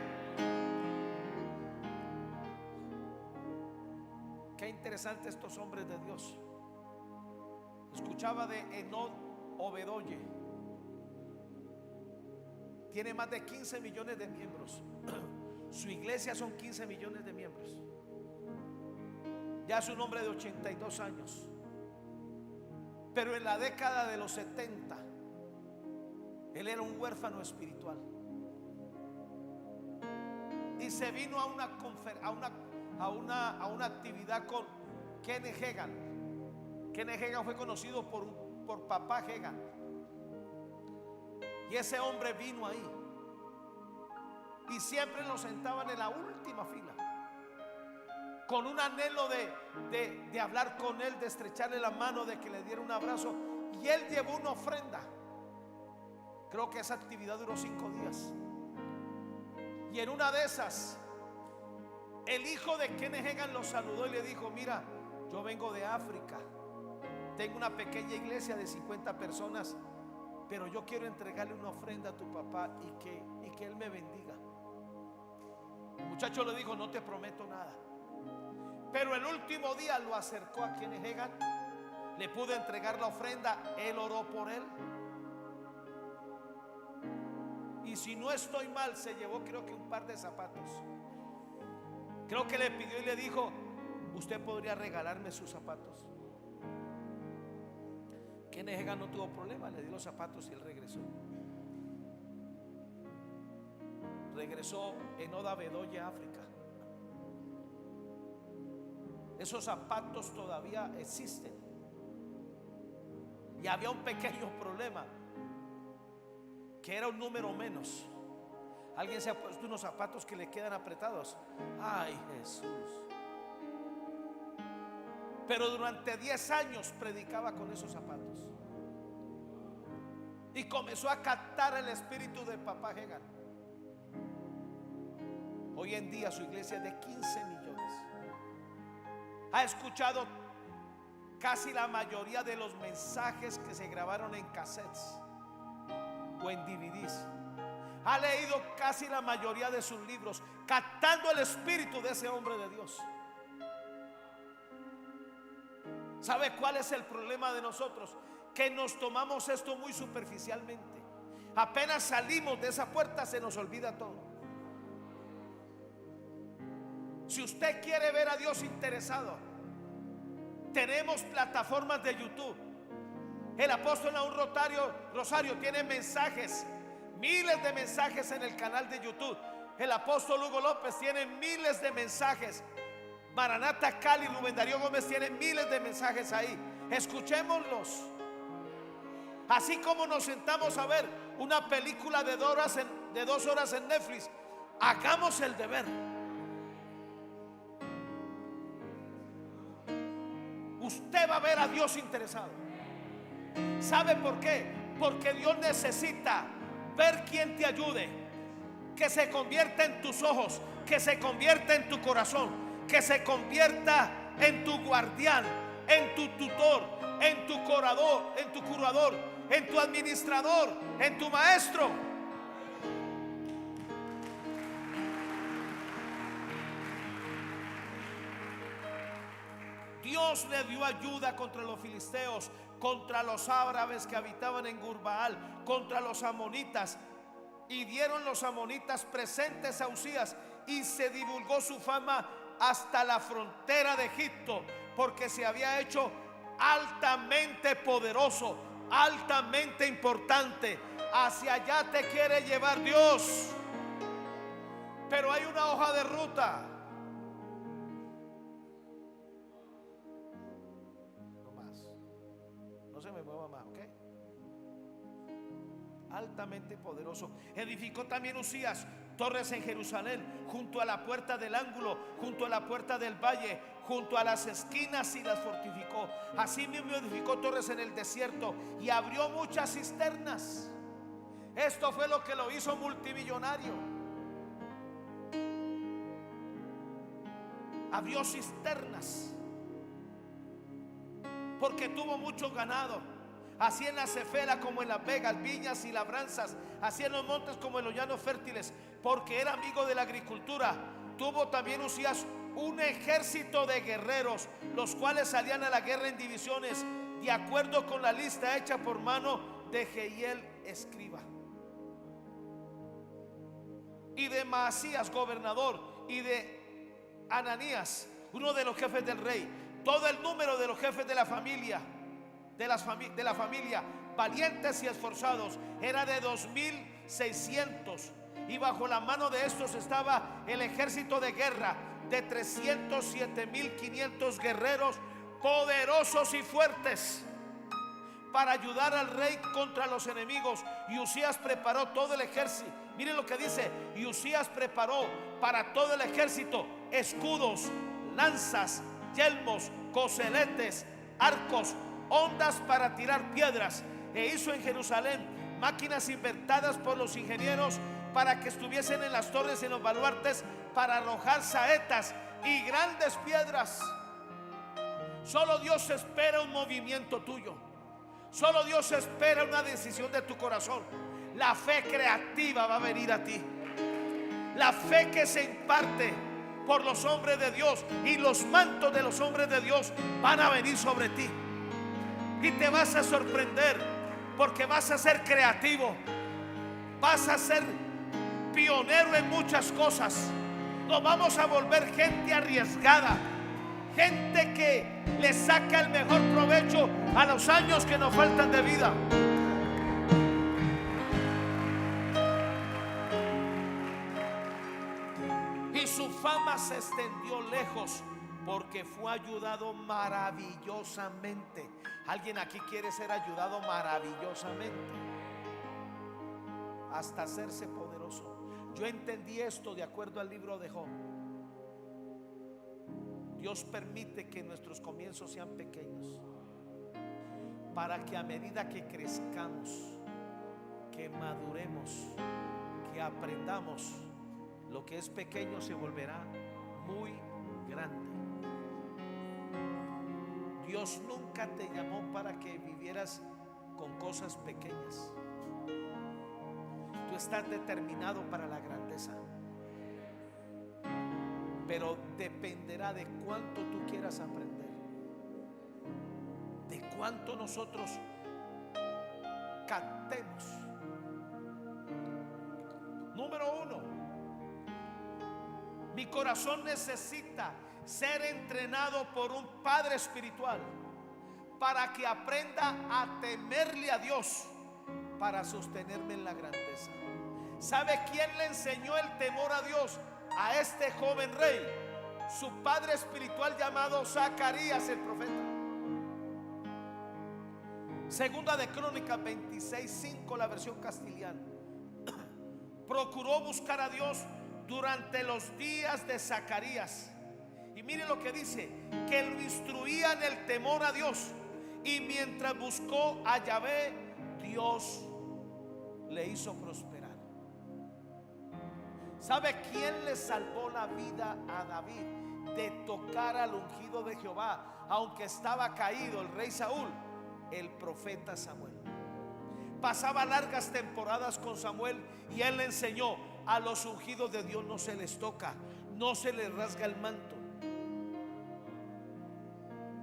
Qué interesante estos hombres de Dios. Escuchaba de Enod Obedoye. Tiene más de 15 millones de miembros. Su iglesia son 15 millones de miembros. Ya es un hombre de 82 años. Pero en la década de los 70 él era un huérfano espiritual y se vino a una actividad con Kenneth Hagin. Kenneth Hagin fue conocido por papá Hagin, y ese hombre vino ahí y siempre lo sentaban en la última fila, con un anhelo de hablar con él, de estrecharle la mano, de que le diera un abrazo. Y él llevó una ofrenda. Creo que esa actividad duró 5 días. Y en una de esas, el hijo de Kenneth Hagin lo saludó y le dijo: mira, yo vengo de África, tengo una pequeña iglesia de 50 personas, pero yo quiero entregarle una ofrenda a tu papá y que él me bendiga. El muchacho le dijo: no te prometo nada. Pero el último día lo acercó a Kenneth Hagin, le pudo entregar la ofrenda, él oró por él, y si no estoy mal, se llevó creo que un par de zapatos. Creo que le pidió y le dijo: usted podría regalarme sus zapatos. Kenneth Hagin no tuvo problema, le dio los zapatos y él regresó. Regresó en Oda Bedoya, África. Esos zapatos todavía existen. Y había un pequeño problema, que era un número menos. ¿Alguien se ha puesto unos zapatos que le quedan apretados? Ay, Jesús. Pero durante 10 años predicaba con esos zapatos. Y comenzó a captar el espíritu de Papá Hagan. Hoy en día su iglesia es de 15 millones. Ha escuchado casi la mayoría de los mensajes que se grabaron en cassettes o en DVDs. Ha leído casi la mayoría de sus libros, captando el espíritu de ese hombre de Dios. ¿Sabe cuál es el problema de nosotros? Que nos tomamos esto muy superficialmente. Apenas salimos de esa puerta se nos olvida todo. Si usted quiere ver a Dios interesado, tenemos plataformas de YouTube. El apóstol Naúm Rosario tiene mensajes, miles de mensajes en el canal de YouTube. El apóstol Hugo López tiene miles de mensajes. Maranata Cali, Rubén Darío Gómez tienen miles de mensajes ahí. Escuchémoslos. Así como nos sentamos a ver una película de 2 horas en Netflix, hagamos el deber. Usted va a ver a Dios interesado. ¿Sabe por qué? Porque Dios necesita ver quién te ayude, que se convierta en tus ojos, que se convierta en tu corazón, que se convierta en tu guardián, en tu tutor, en tu curador, en tu administrador, en tu maestro. Dios le dio ayuda contra los filisteos, contra los árabes que habitaban en Gurbaal, contra los amonitas. Y dieron los amonitas presentes a Usías, y se divulgó su fama hasta la frontera de Egipto, porque se había hecho altamente poderoso, altamente importante. Hacia allá te quiere llevar Dios, pero hay una hoja de ruta. No más, no se me mueva más, ¿ok? Altamente poderoso. Edificó también Usías torres en Jerusalén, junto a la puerta del ángulo, junto a la puerta del valle, junto a las esquinas, y las fortificó. Asimismo edificó torres en el desierto y abrió muchas cisternas. Esto fue lo que lo hizo multimillonario. Abrió cisternas porque tuvo mucho ganado. Así en la Cefela como en Las Vegas, viñas y labranzas, así en los montes como en los llanos fértiles, porque era amigo de la agricultura. Tuvo también Usías un ejército de guerreros, los cuales salían a la guerra en divisiones, de acuerdo con la lista hecha por mano de Jehiel escriba, y de Maasías gobernador, y de Ananías, uno de los jefes del rey. Todo el número de los jefes de la familia, de la familia, valientes y esforzados, era de 2,600, y bajo la mano de estos estaba el ejército de guerra de 307,500 guerreros poderosos y fuertes para ayudar al rey contra los enemigos. Y Usías preparó todo el ejército. Miren lo que dice: y Usías preparó para todo el ejército escudos, lanzas, yelmos, coseletes, arcos, hondas para tirar piedras, e hizo en Jerusalén máquinas inventadas por los ingenieros para que estuviesen en las torres y en los baluartes, para arrojar saetas y grandes piedras. Solo Dios espera un movimiento tuyo. Solo Dios espera una decisión de tu corazón. La fe creativa va a venir a ti. La fe que se imparte por los hombres de Dios, y los mantos de los hombres de Dios van a venir sobre ti. Y te vas a sorprender, porque vas a ser creativo, vas a ser pionero en muchas cosas. Nos vamos a volver gente arriesgada, gente que le saca el mejor provecho a los años que nos faltan de vida. Y su fama se extendió lejos, porque fue ayudado maravillosamente. Alguien aquí quiere ser ayudado maravillosamente hasta hacerse poderoso. Yo entendí esto de acuerdo al libro de Job. Dios permite que nuestros comienzos sean pequeños para que a medida que crezcamos, que maduremos, que aprendamos, lo que es pequeño se volverá muy grande. Dios nunca te llamó para que vivieras con cosas pequeñas. Tú estás determinado para la grandeza, pero dependerá de cuánto tú quieras aprender, de cuánto nosotros captemos. Número 1, mi corazón necesita ser entrenado por un padre espiritual para que aprenda a temerle a Dios, para sostenerme en la grandeza. ¿Sabe quién le enseñó el temor a Dios a este joven rey? Su padre espiritual llamado Zacarías el profeta. Segunda de Crónicas 26:5, la versión castellana. Procuró buscar a Dios durante los días de Zacarías. Y mire lo que dice: que lo instruía en el temor a Dios, y mientras buscó a Yahvé, Dios le hizo prosperar. ¿Sabe quién le salvó la vida a David de tocar al ungido de Jehová, aunque estaba caído el rey Saúl? El profeta Samuel. Pasaba largas temporadas con Samuel y él le enseñó: a los ungidos de Dios no se les toca, no se les rasga el manto.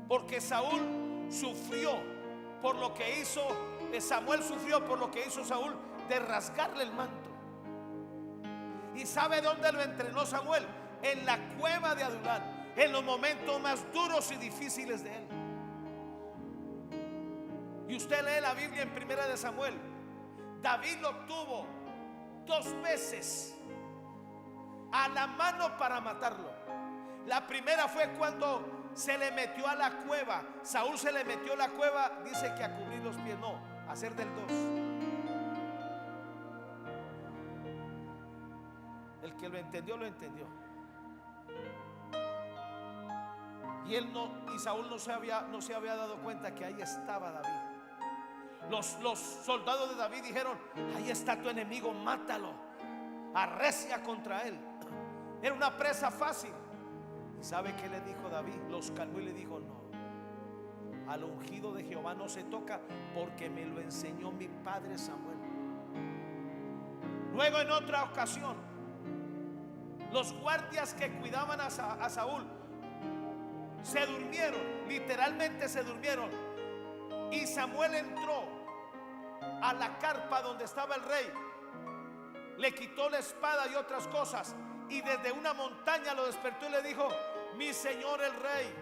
Porque Saúl sufrió por lo que hizo, Samuel sufrió por lo que hizo Saúl, de rasgarle el manto. ¿Y sabe dónde lo entrenó Samuel? En la cueva de Adulán, en los momentos más duros y difíciles de él. Y usted lee la Biblia en Primera de Samuel. David lo tuvo 2 veces a la mano para matarlo. La primera fue cuando se le metió a la cueva. Saúl se le metió a la cueva, dice que a cubrir los pies, no, a hacer del 2. El que lo entendió, lo entendió. Y él no, y Saúl no se había dado cuenta que ahí estaba David. Los soldados de David dijeron: ahí está tu enemigo, mátalo, arrecia contra él. Era una presa fácil. ¿Y sabe qué le dijo David? Los calmó y le dijo: no, al ungido de Jehová no se toca, porque me lo enseñó mi padre Samuel. Luego, en otra ocasión, los guardias que cuidaban a Saúl se durmieron, literalmente se durmieron. Y Samuel entró a la carpa donde estaba el rey, le quitó la espada y otras cosas, y desde una montaña lo despertó y le dijo: mi señor el rey.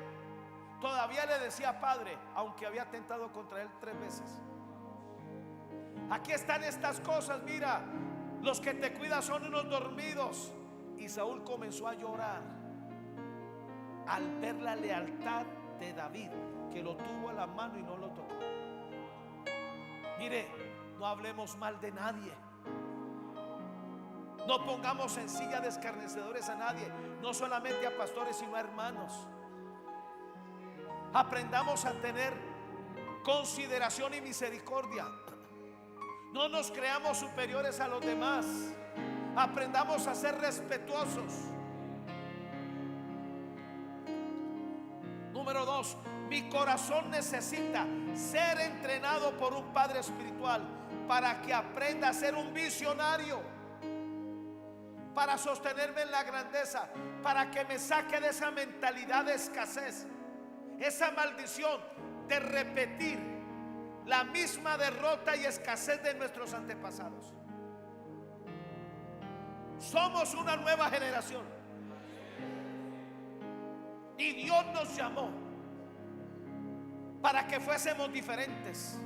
Todavía le decía padre, aunque había atentado contra él 3 veces. Aquí están estas cosas, mira, los que te cuidan son unos dormidos. Y Saúl comenzó a llorar al ver la lealtad de David, que lo tuvo a la mano y no lo tocó. Mire, no hablemos mal de nadie. No pongamos en silla de escarnecedores a nadie, no solamente a pastores, sino a hermanos. Aprendamos a tener consideración y misericordia. No nos creamos superiores a los demás. Aprendamos a ser respetuosos. Número 2, mi corazón necesita ser entrenado por un padre espiritual para que aprenda a ser un visionario, para sostenerme en la grandeza, para que me saque de esa mentalidad de escasez, esa maldición de repetir la misma derrota y escasez de nuestros antepasados. Somos una nueva generación y Dios nos llamó para que fuésemos diferentes.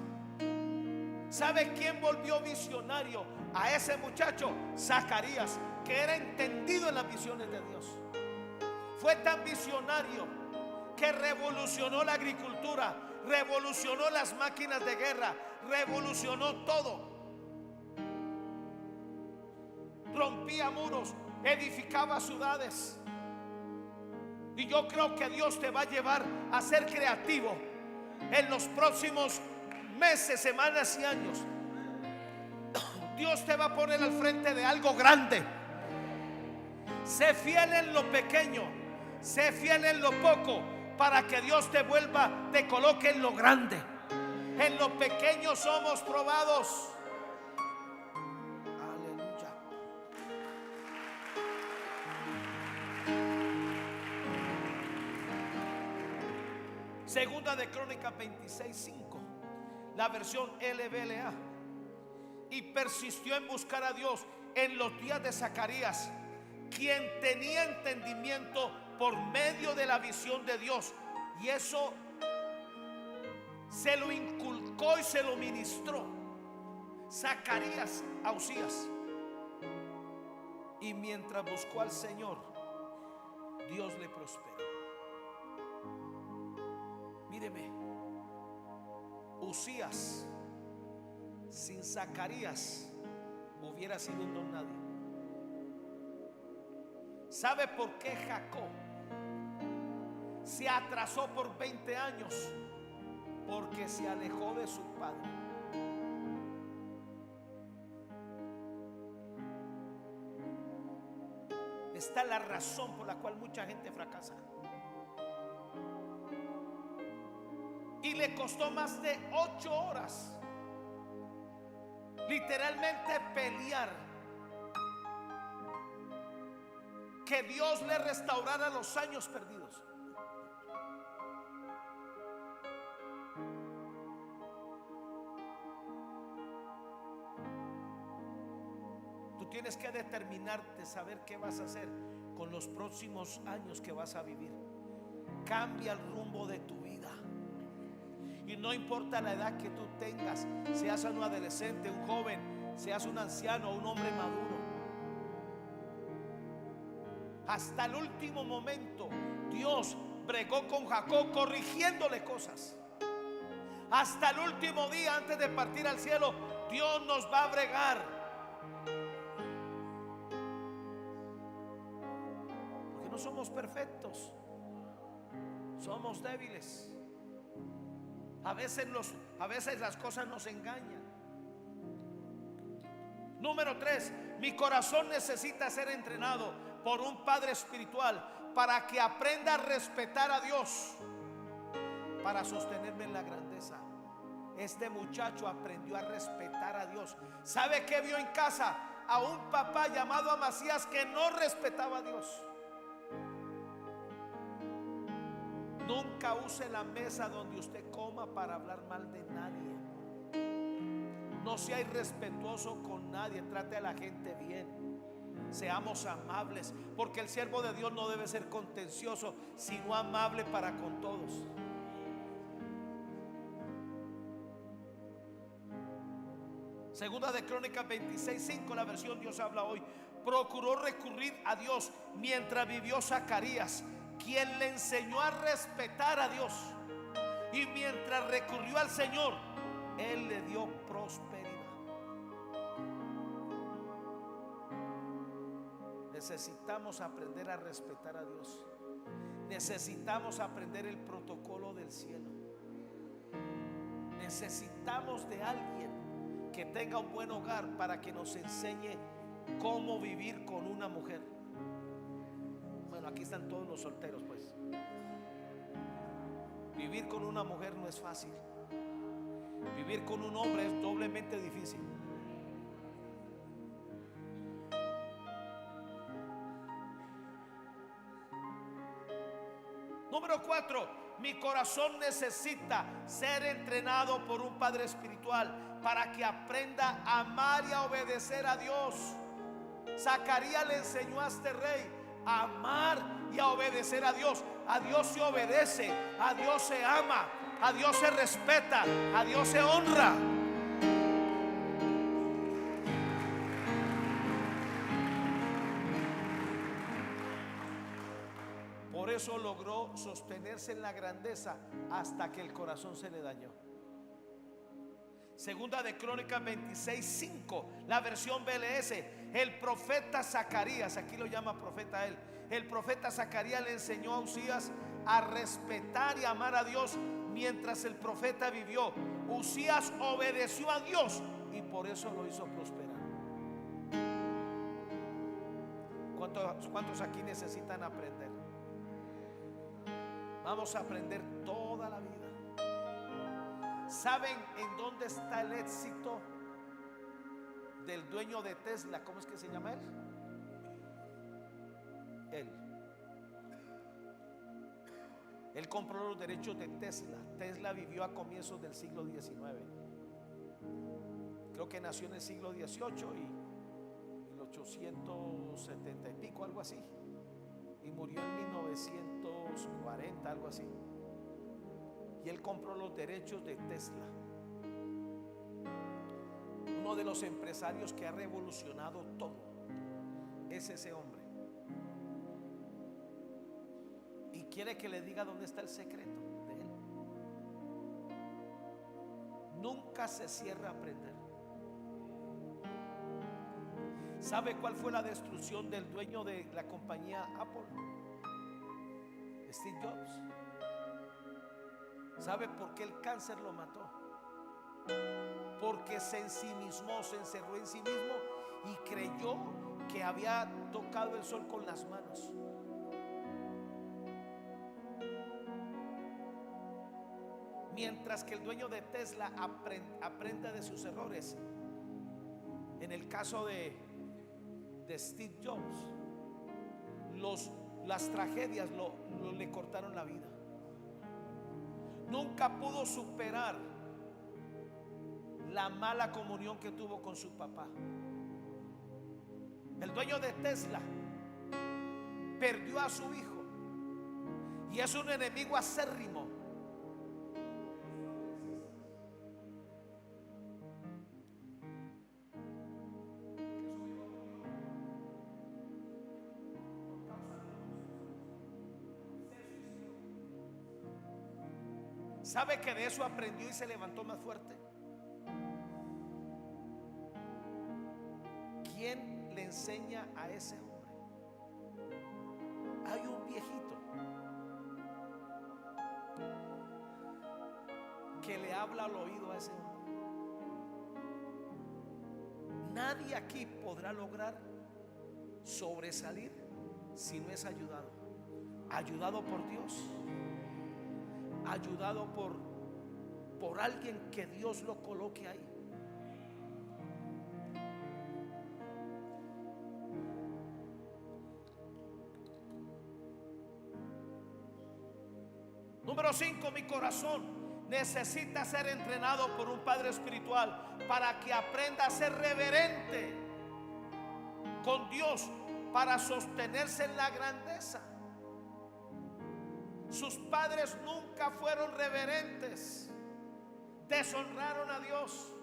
¿Sabe quién volvió visionario a ese muchacho? Zacarías, que era entendido en las visiones de Dios. Fue tan visionario que revolucionó la agricultura, revolucionó las máquinas de guerra, revolucionó todo. Rompía muros, edificaba ciudades. Y yo creo que Dios te va a llevar a ser creativo en los próximos meses, semanas y años. Dios te va a poner al frente de algo grande. Sé fiel en lo pequeño, sé fiel en lo poco, para que Dios te coloque en lo grande. En lo pequeño somos probados. Aleluya. Segunda de Crónicas 26:5, la versión LBLA. Y persistió en buscar a Dios en los días de Zacarías, quien tenía entendimiento por medio de la visión de Dios. Y eso se lo inculcó y se lo ministró Zacarías a Usías. Y mientras buscó al Señor, Dios le prosperó. Míreme, Usías sin Zacarías hubiera sido un don nadie. ¿Sabe por qué Jacob se atrasó por 20 años? Porque se alejó de su padre. Está la razón por la cual mucha gente fracasa. Y le costó más de 8 horas literalmente pelear que Dios le restaurara los años perdidos. Tú tienes que determinarte, saber qué vas a hacer con los próximos años que vas a vivir. Cambia el rumbo de tu vida. Y no importa la edad que tú tengas, seas un adolescente, un joven, seas un anciano o un hombre maduro. Hasta el último momento Dios bregó con Jacob corrigiéndole cosas. Hasta el último día antes de partir al cielo, Dios nos va a bregar. Porque no somos perfectos, somos débiles. A veces las cosas nos engañan. Número 3, mi corazón necesita ser entrenado por un padre espiritual para que aprenda a respetar a Dios, para sostenerme en la grandeza. Este muchacho aprendió a respetar a Dios. ¿Sabe qué vio en casa? A un papá llamado Amasías que no respetaba a Dios. Nunca use la mesa donde usted coma para hablar mal de nadie. No sea irrespetuoso con nadie. Trate a la gente bien. Seamos amables, porque el siervo de Dios no debe ser contencioso, sino amable para con todos. Segunda de Crónicas 26:5, la versión Dios habla hoy. Procuró recurrir a Dios mientras vivió Zacarías, quien le enseñó a respetar a Dios. Y mientras recurrió al Señor, Él le dio prosperidad. Necesitamos aprender a respetar a Dios. Necesitamos aprender el protocolo del cielo. Necesitamos de alguien que tenga un buen hogar para que nos enseñe cómo vivir con una mujer. Bueno, aquí están todos los solteros, pues. Vivir con una mujer no es fácil. Vivir con un hombre es doblemente difícil. Número 4, mi corazón necesita ser entrenado por un padre espiritual para que aprenda a amar y a obedecer a Dios. Zacarías le enseñó a este rey a amar y a obedecer a Dios. A Dios se obedece, a Dios se ama, a Dios se respeta, a Dios se honra. Por eso logró sostenerse en la grandeza hasta que el corazón se le dañó. Segunda de Crónicas 26:5, la versión BLS. El profeta Zacarías, aquí lo llama profeta él, el profeta Zacarías le enseñó a Usías a respetar y amar a Dios mientras el profeta vivió. Usías obedeció a Dios y por eso lo hizo prosperar. ¿Cuántos aquí necesitan aprender? Vamos a aprender toda la vida. ¿Saben en dónde está el éxito del dueño de Tesla? ¿Cómo es que se llama él? Él compró los derechos de Tesla. Tesla vivió a comienzos del siglo XIX. Creo que nació en el siglo XVIII y 1870 y pico, algo así, y murió en 1940, algo así. Y él compró los derechos de Tesla, uno de los empresarios que ha revolucionado todo. Es ese hombre. Y quiere que le diga dónde está el secreto de él. Nunca se cierra a aprender. ¿Sabe cuál fue la destrucción del dueño de la compañía Apple? Steve Jobs. ¿Sabe por qué el cáncer lo mató? Porque se ensimismó, se encerró en sí mismo y creyó que había tocado el sol con las manos. Mientras que el dueño de Tesla aprende de sus errores. En el caso de Steve Jobs, las tragedias le cortaron la vida. Nunca pudo superar la mala comunión que tuvo con su papá. El dueño de Tesla perdió a su hijo y es un enemigo acérrimo. ¿Sabe que de eso aprendió y se levantó más fuerte? ¿Quién le enseña a ese hombre? Hay un viejito que le habla al oído a ese hombre. Nadie aquí podrá lograr sobresalir si no es ayudado. Ayudado por Dios, ayudado por alguien que Dios lo coloque ahí. Número 5, mi corazón necesita ser entrenado por un padre espiritual para que aprenda a ser reverente con Dios, para sostenerse en la grandeza. Sus padres nunca fueron reverentes, deshonraron a Dios.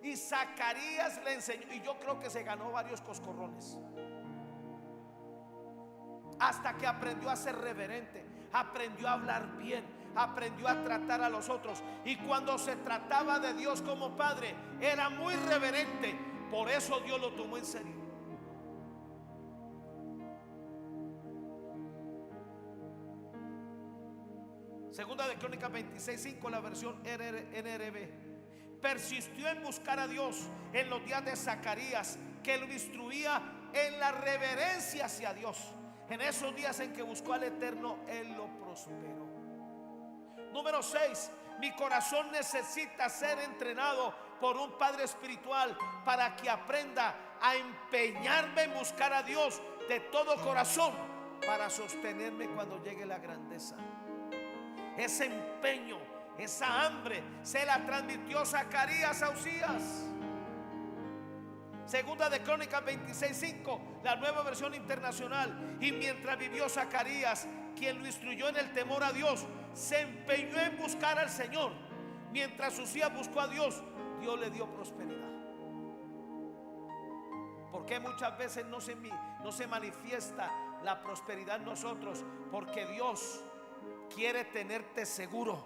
Y Zacarías le enseñó, y yo creo que se ganó varios coscorrones, hasta que aprendió a ser reverente, aprendió a hablar bien, aprendió a tratar a los otros. Y cuando se trataba de Dios como padre, era muy reverente. Por eso Dios lo tomó en serio. Segunda de Crónicas 26:5, la versión NRB. Persistió en buscar a Dios en los días de Zacarías, que lo instruía en la reverencia hacia Dios. En esos días en que buscó al Eterno, Él lo prosperó. Número 6, mi corazón necesita ser entrenado por un padre espiritual para que aprenda a empeñarme en buscar a Dios de todo corazón para sostenerme cuando llegue la grandeza. Ese empeño, esa hambre se la transmitió Zacarías a Usías. Segunda de Crónicas 26:5, la nueva versión internacional. Y mientras vivió Zacarías, quien lo instruyó en el temor a Dios, se empeñó en buscar al Señor. Mientras Usías buscó a Dios, Dios le dio prosperidad. Porque muchas veces no se manifiesta la prosperidad en nosotros, porque Dios quiere tenerte seguro,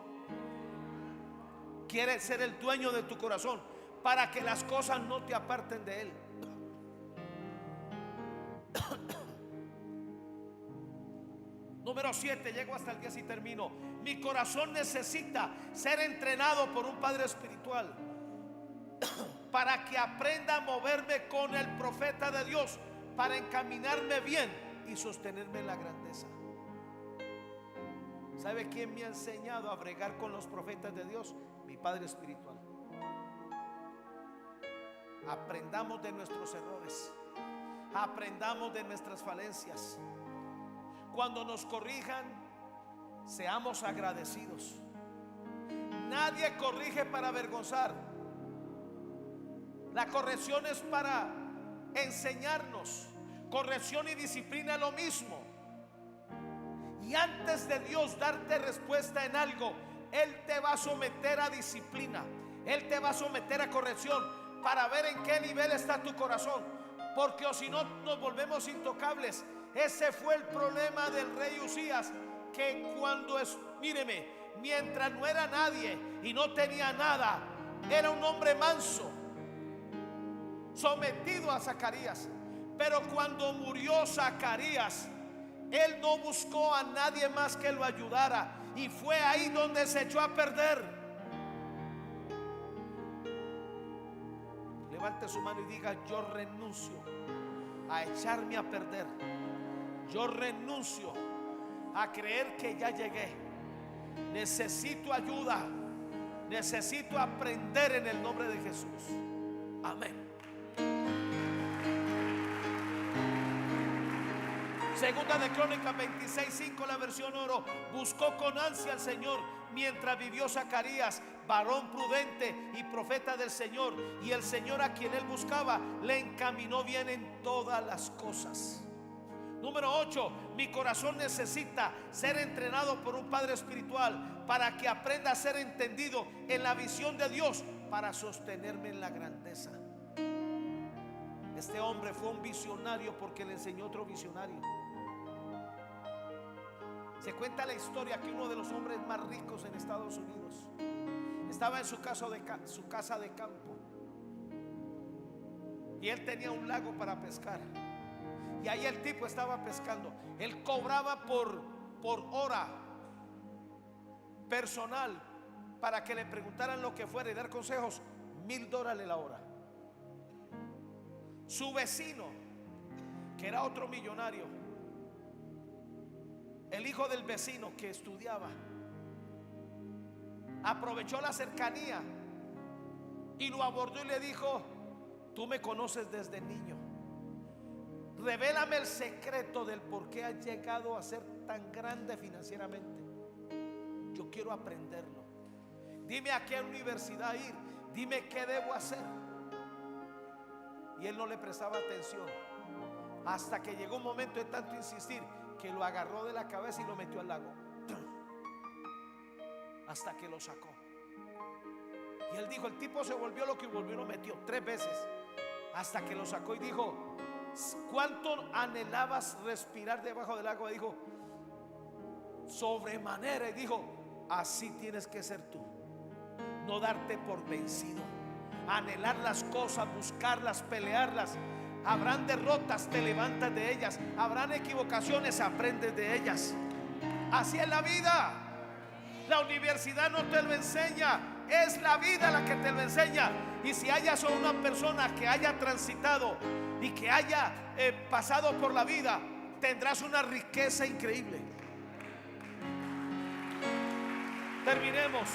quiere ser el dueño de tu corazón, para que las cosas no te aparten de Él. Número 7, llego hasta el 10 y termino. Mi corazón necesita ser entrenado por un padre espiritual para que aprenda a moverme con el profeta de Dios, para encaminarme bien y sostenerme en la grandeza. ¿Sabe quién me ha enseñado a bregar con los profetas de Dios? Mi padre espiritual. Aprendamos de nuestros errores, aprendamos de nuestras falencias. Cuando nos corrijan, seamos agradecidos. Nadie corrige para avergonzar. La corrección es para enseñarnos. Corrección y disciplina es lo mismo. Y antes de Dios darte respuesta en algo, Él te va a someter a disciplina, Él te va a someter a corrección, para ver en qué nivel está tu corazón. Porque o si no, nos volvemos intocables. Ese fue el problema del rey Usías, que míreme, mientras no era nadie y no tenía nada, era un hombre manso, sometido a Zacarías. Pero cuando murió Zacarías, él no buscó a nadie más que lo ayudara, y fue ahí donde se echó a perder. Levante su mano y diga: yo renuncio a echarme a perder. Yo renuncio a creer que ya llegué. Necesito ayuda. Necesito aprender en el nombre de Jesús. Amén. Segunda de Crónicas 26:5, la versión oro. Buscó con ansia al Señor mientras vivió Zacarías, varón prudente y profeta del Señor, y el Señor a quien él buscaba le encaminó bien en todas las cosas. Número 8, mi corazón necesita ser entrenado por un padre espiritual para que aprenda a ser entendido en la visión de Dios, para sostenerme en la grandeza. Este hombre fue un visionario porque le enseñó otro visionario. Se cuenta la historia que uno de los hombres más ricos en Estados Unidos estaba en su casa de campo, y él tenía un lago para pescar. Y ahí el tipo estaba pescando. Él cobraba por hora personal para que le preguntaran lo que fuera y dar consejos. $1,000 la hora. Su vecino, que era otro millonario, el hijo del vecino que estudiaba, aprovechó la cercanía y lo abordó y le dijo: tú me conoces desde niño, revélame el secreto del por qué has llegado a ser tan grande financieramente. Yo quiero aprenderlo. Dime a qué universidad ir, dime qué debo hacer. Y él no le prestaba atención, hasta que llegó un momento de tanto insistir que lo agarró de la cabeza y lo metió al lago, hasta que lo sacó. Y él dijo, el tipo se volvió loco y volvió y lo metió 3 veces, hasta que lo sacó. Y dijo: ¿cuánto anhelabas respirar debajo del agua? Dijo: sobremanera. Y dijo: así tienes que ser tú, no darte por vencido, anhelar las cosas, buscarlas, pelearlas. Habrán derrotas, te levantas de ellas. Habrán equivocaciones, aprendes de ellas. Así es la vida. La universidad no te lo enseña, es la vida la que te lo enseña. Y si hayas una persona que haya transitado y que haya pasado por la vida, tendrás una riqueza increíble. Terminemos.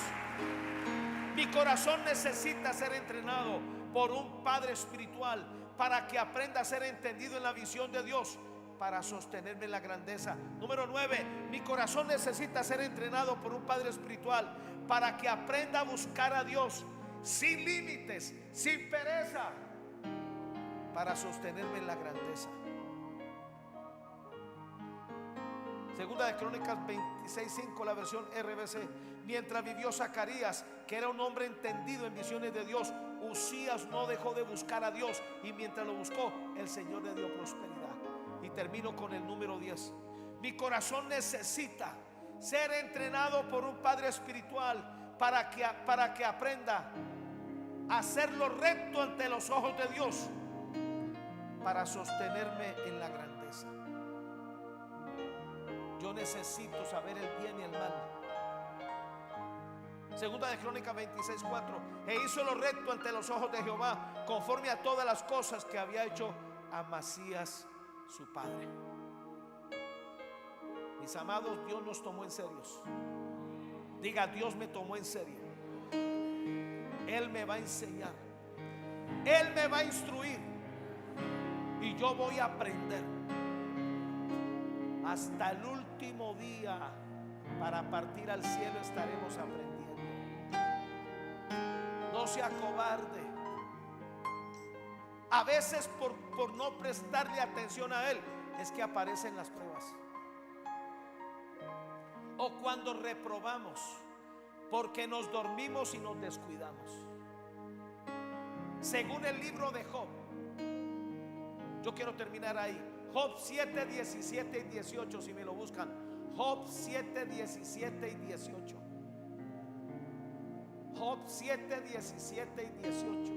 Mi corazón necesita ser entrenado por un padre espiritual para que aprenda a ser entendido en la visión de Dios, para sostenerme en la grandeza. Número 9, mi corazón necesita ser entrenado por un padre espiritual para que aprenda a buscar a Dios sin límites, sin pereza, para sostenerme en la grandeza. Segunda de Crónicas 26:5, la versión RBC. Mientras vivió Zacarías, que era un hombre entendido en visiones de Dios, Usías no dejó de buscar a Dios, y mientras lo buscó, el Señor le dio prosperidad. Y termino con el número 10. Mi corazón necesita ser entrenado por un padre espiritual para que aprenda a hacerlo recto ante los ojos de Dios, para sostenerme en la grandeza. Yo necesito saber el bien y el mal. Segunda de Crónicas 26:4. E hizo lo recto ante los ojos de Jehová, conforme a todas las cosas que había hecho Amasías su padre. Mis amados, Dios nos tomó en serio. Diga: Dios me tomó en serio. Él me va a enseñar, Él me va a instruir, y yo voy a aprender hasta el último día. Para partir al cielo estaremos aprendiendo. No sea cobarde. A veces por no prestarle atención a Él es que aparecen las pruebas. O cuando reprobamos porque nos dormimos y nos descuidamos. Según el libro de Job, yo quiero terminar ahí. Job 7, 17 y 18, si me lo buscan. Job 7, 17 y 18. Job 7, 17 y 18.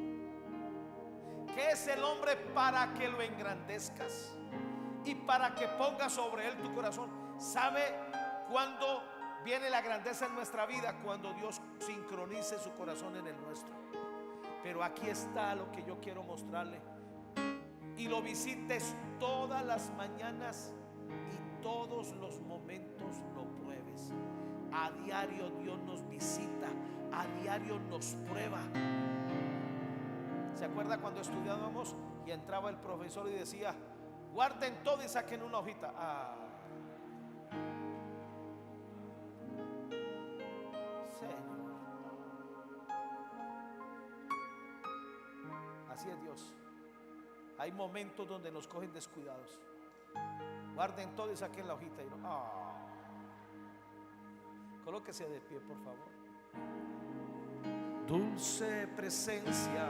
¿Qué es el hombre para que lo engrandezcas y para que pongas sobre él tu corazón? ¿Sabe cuándo viene la grandeza en nuestra vida? Cuando Dios sincronice su corazón en el nuestro. Pero aquí está lo que yo quiero mostrarle. Y lo visites todas las mañanas y todos los momentos lo pruebes. A diario Dios nos visita, a diario nos prueba. ¿Se acuerda cuando estudiábamos y entraba el profesor y decía: guarden todo y saquen una hojita? Señor, así es Dios. Hay momentos donde nos cogen descuidados. Guarden todo y saquen la hojita. Y colóquese de pie, por favor. Dulce presencia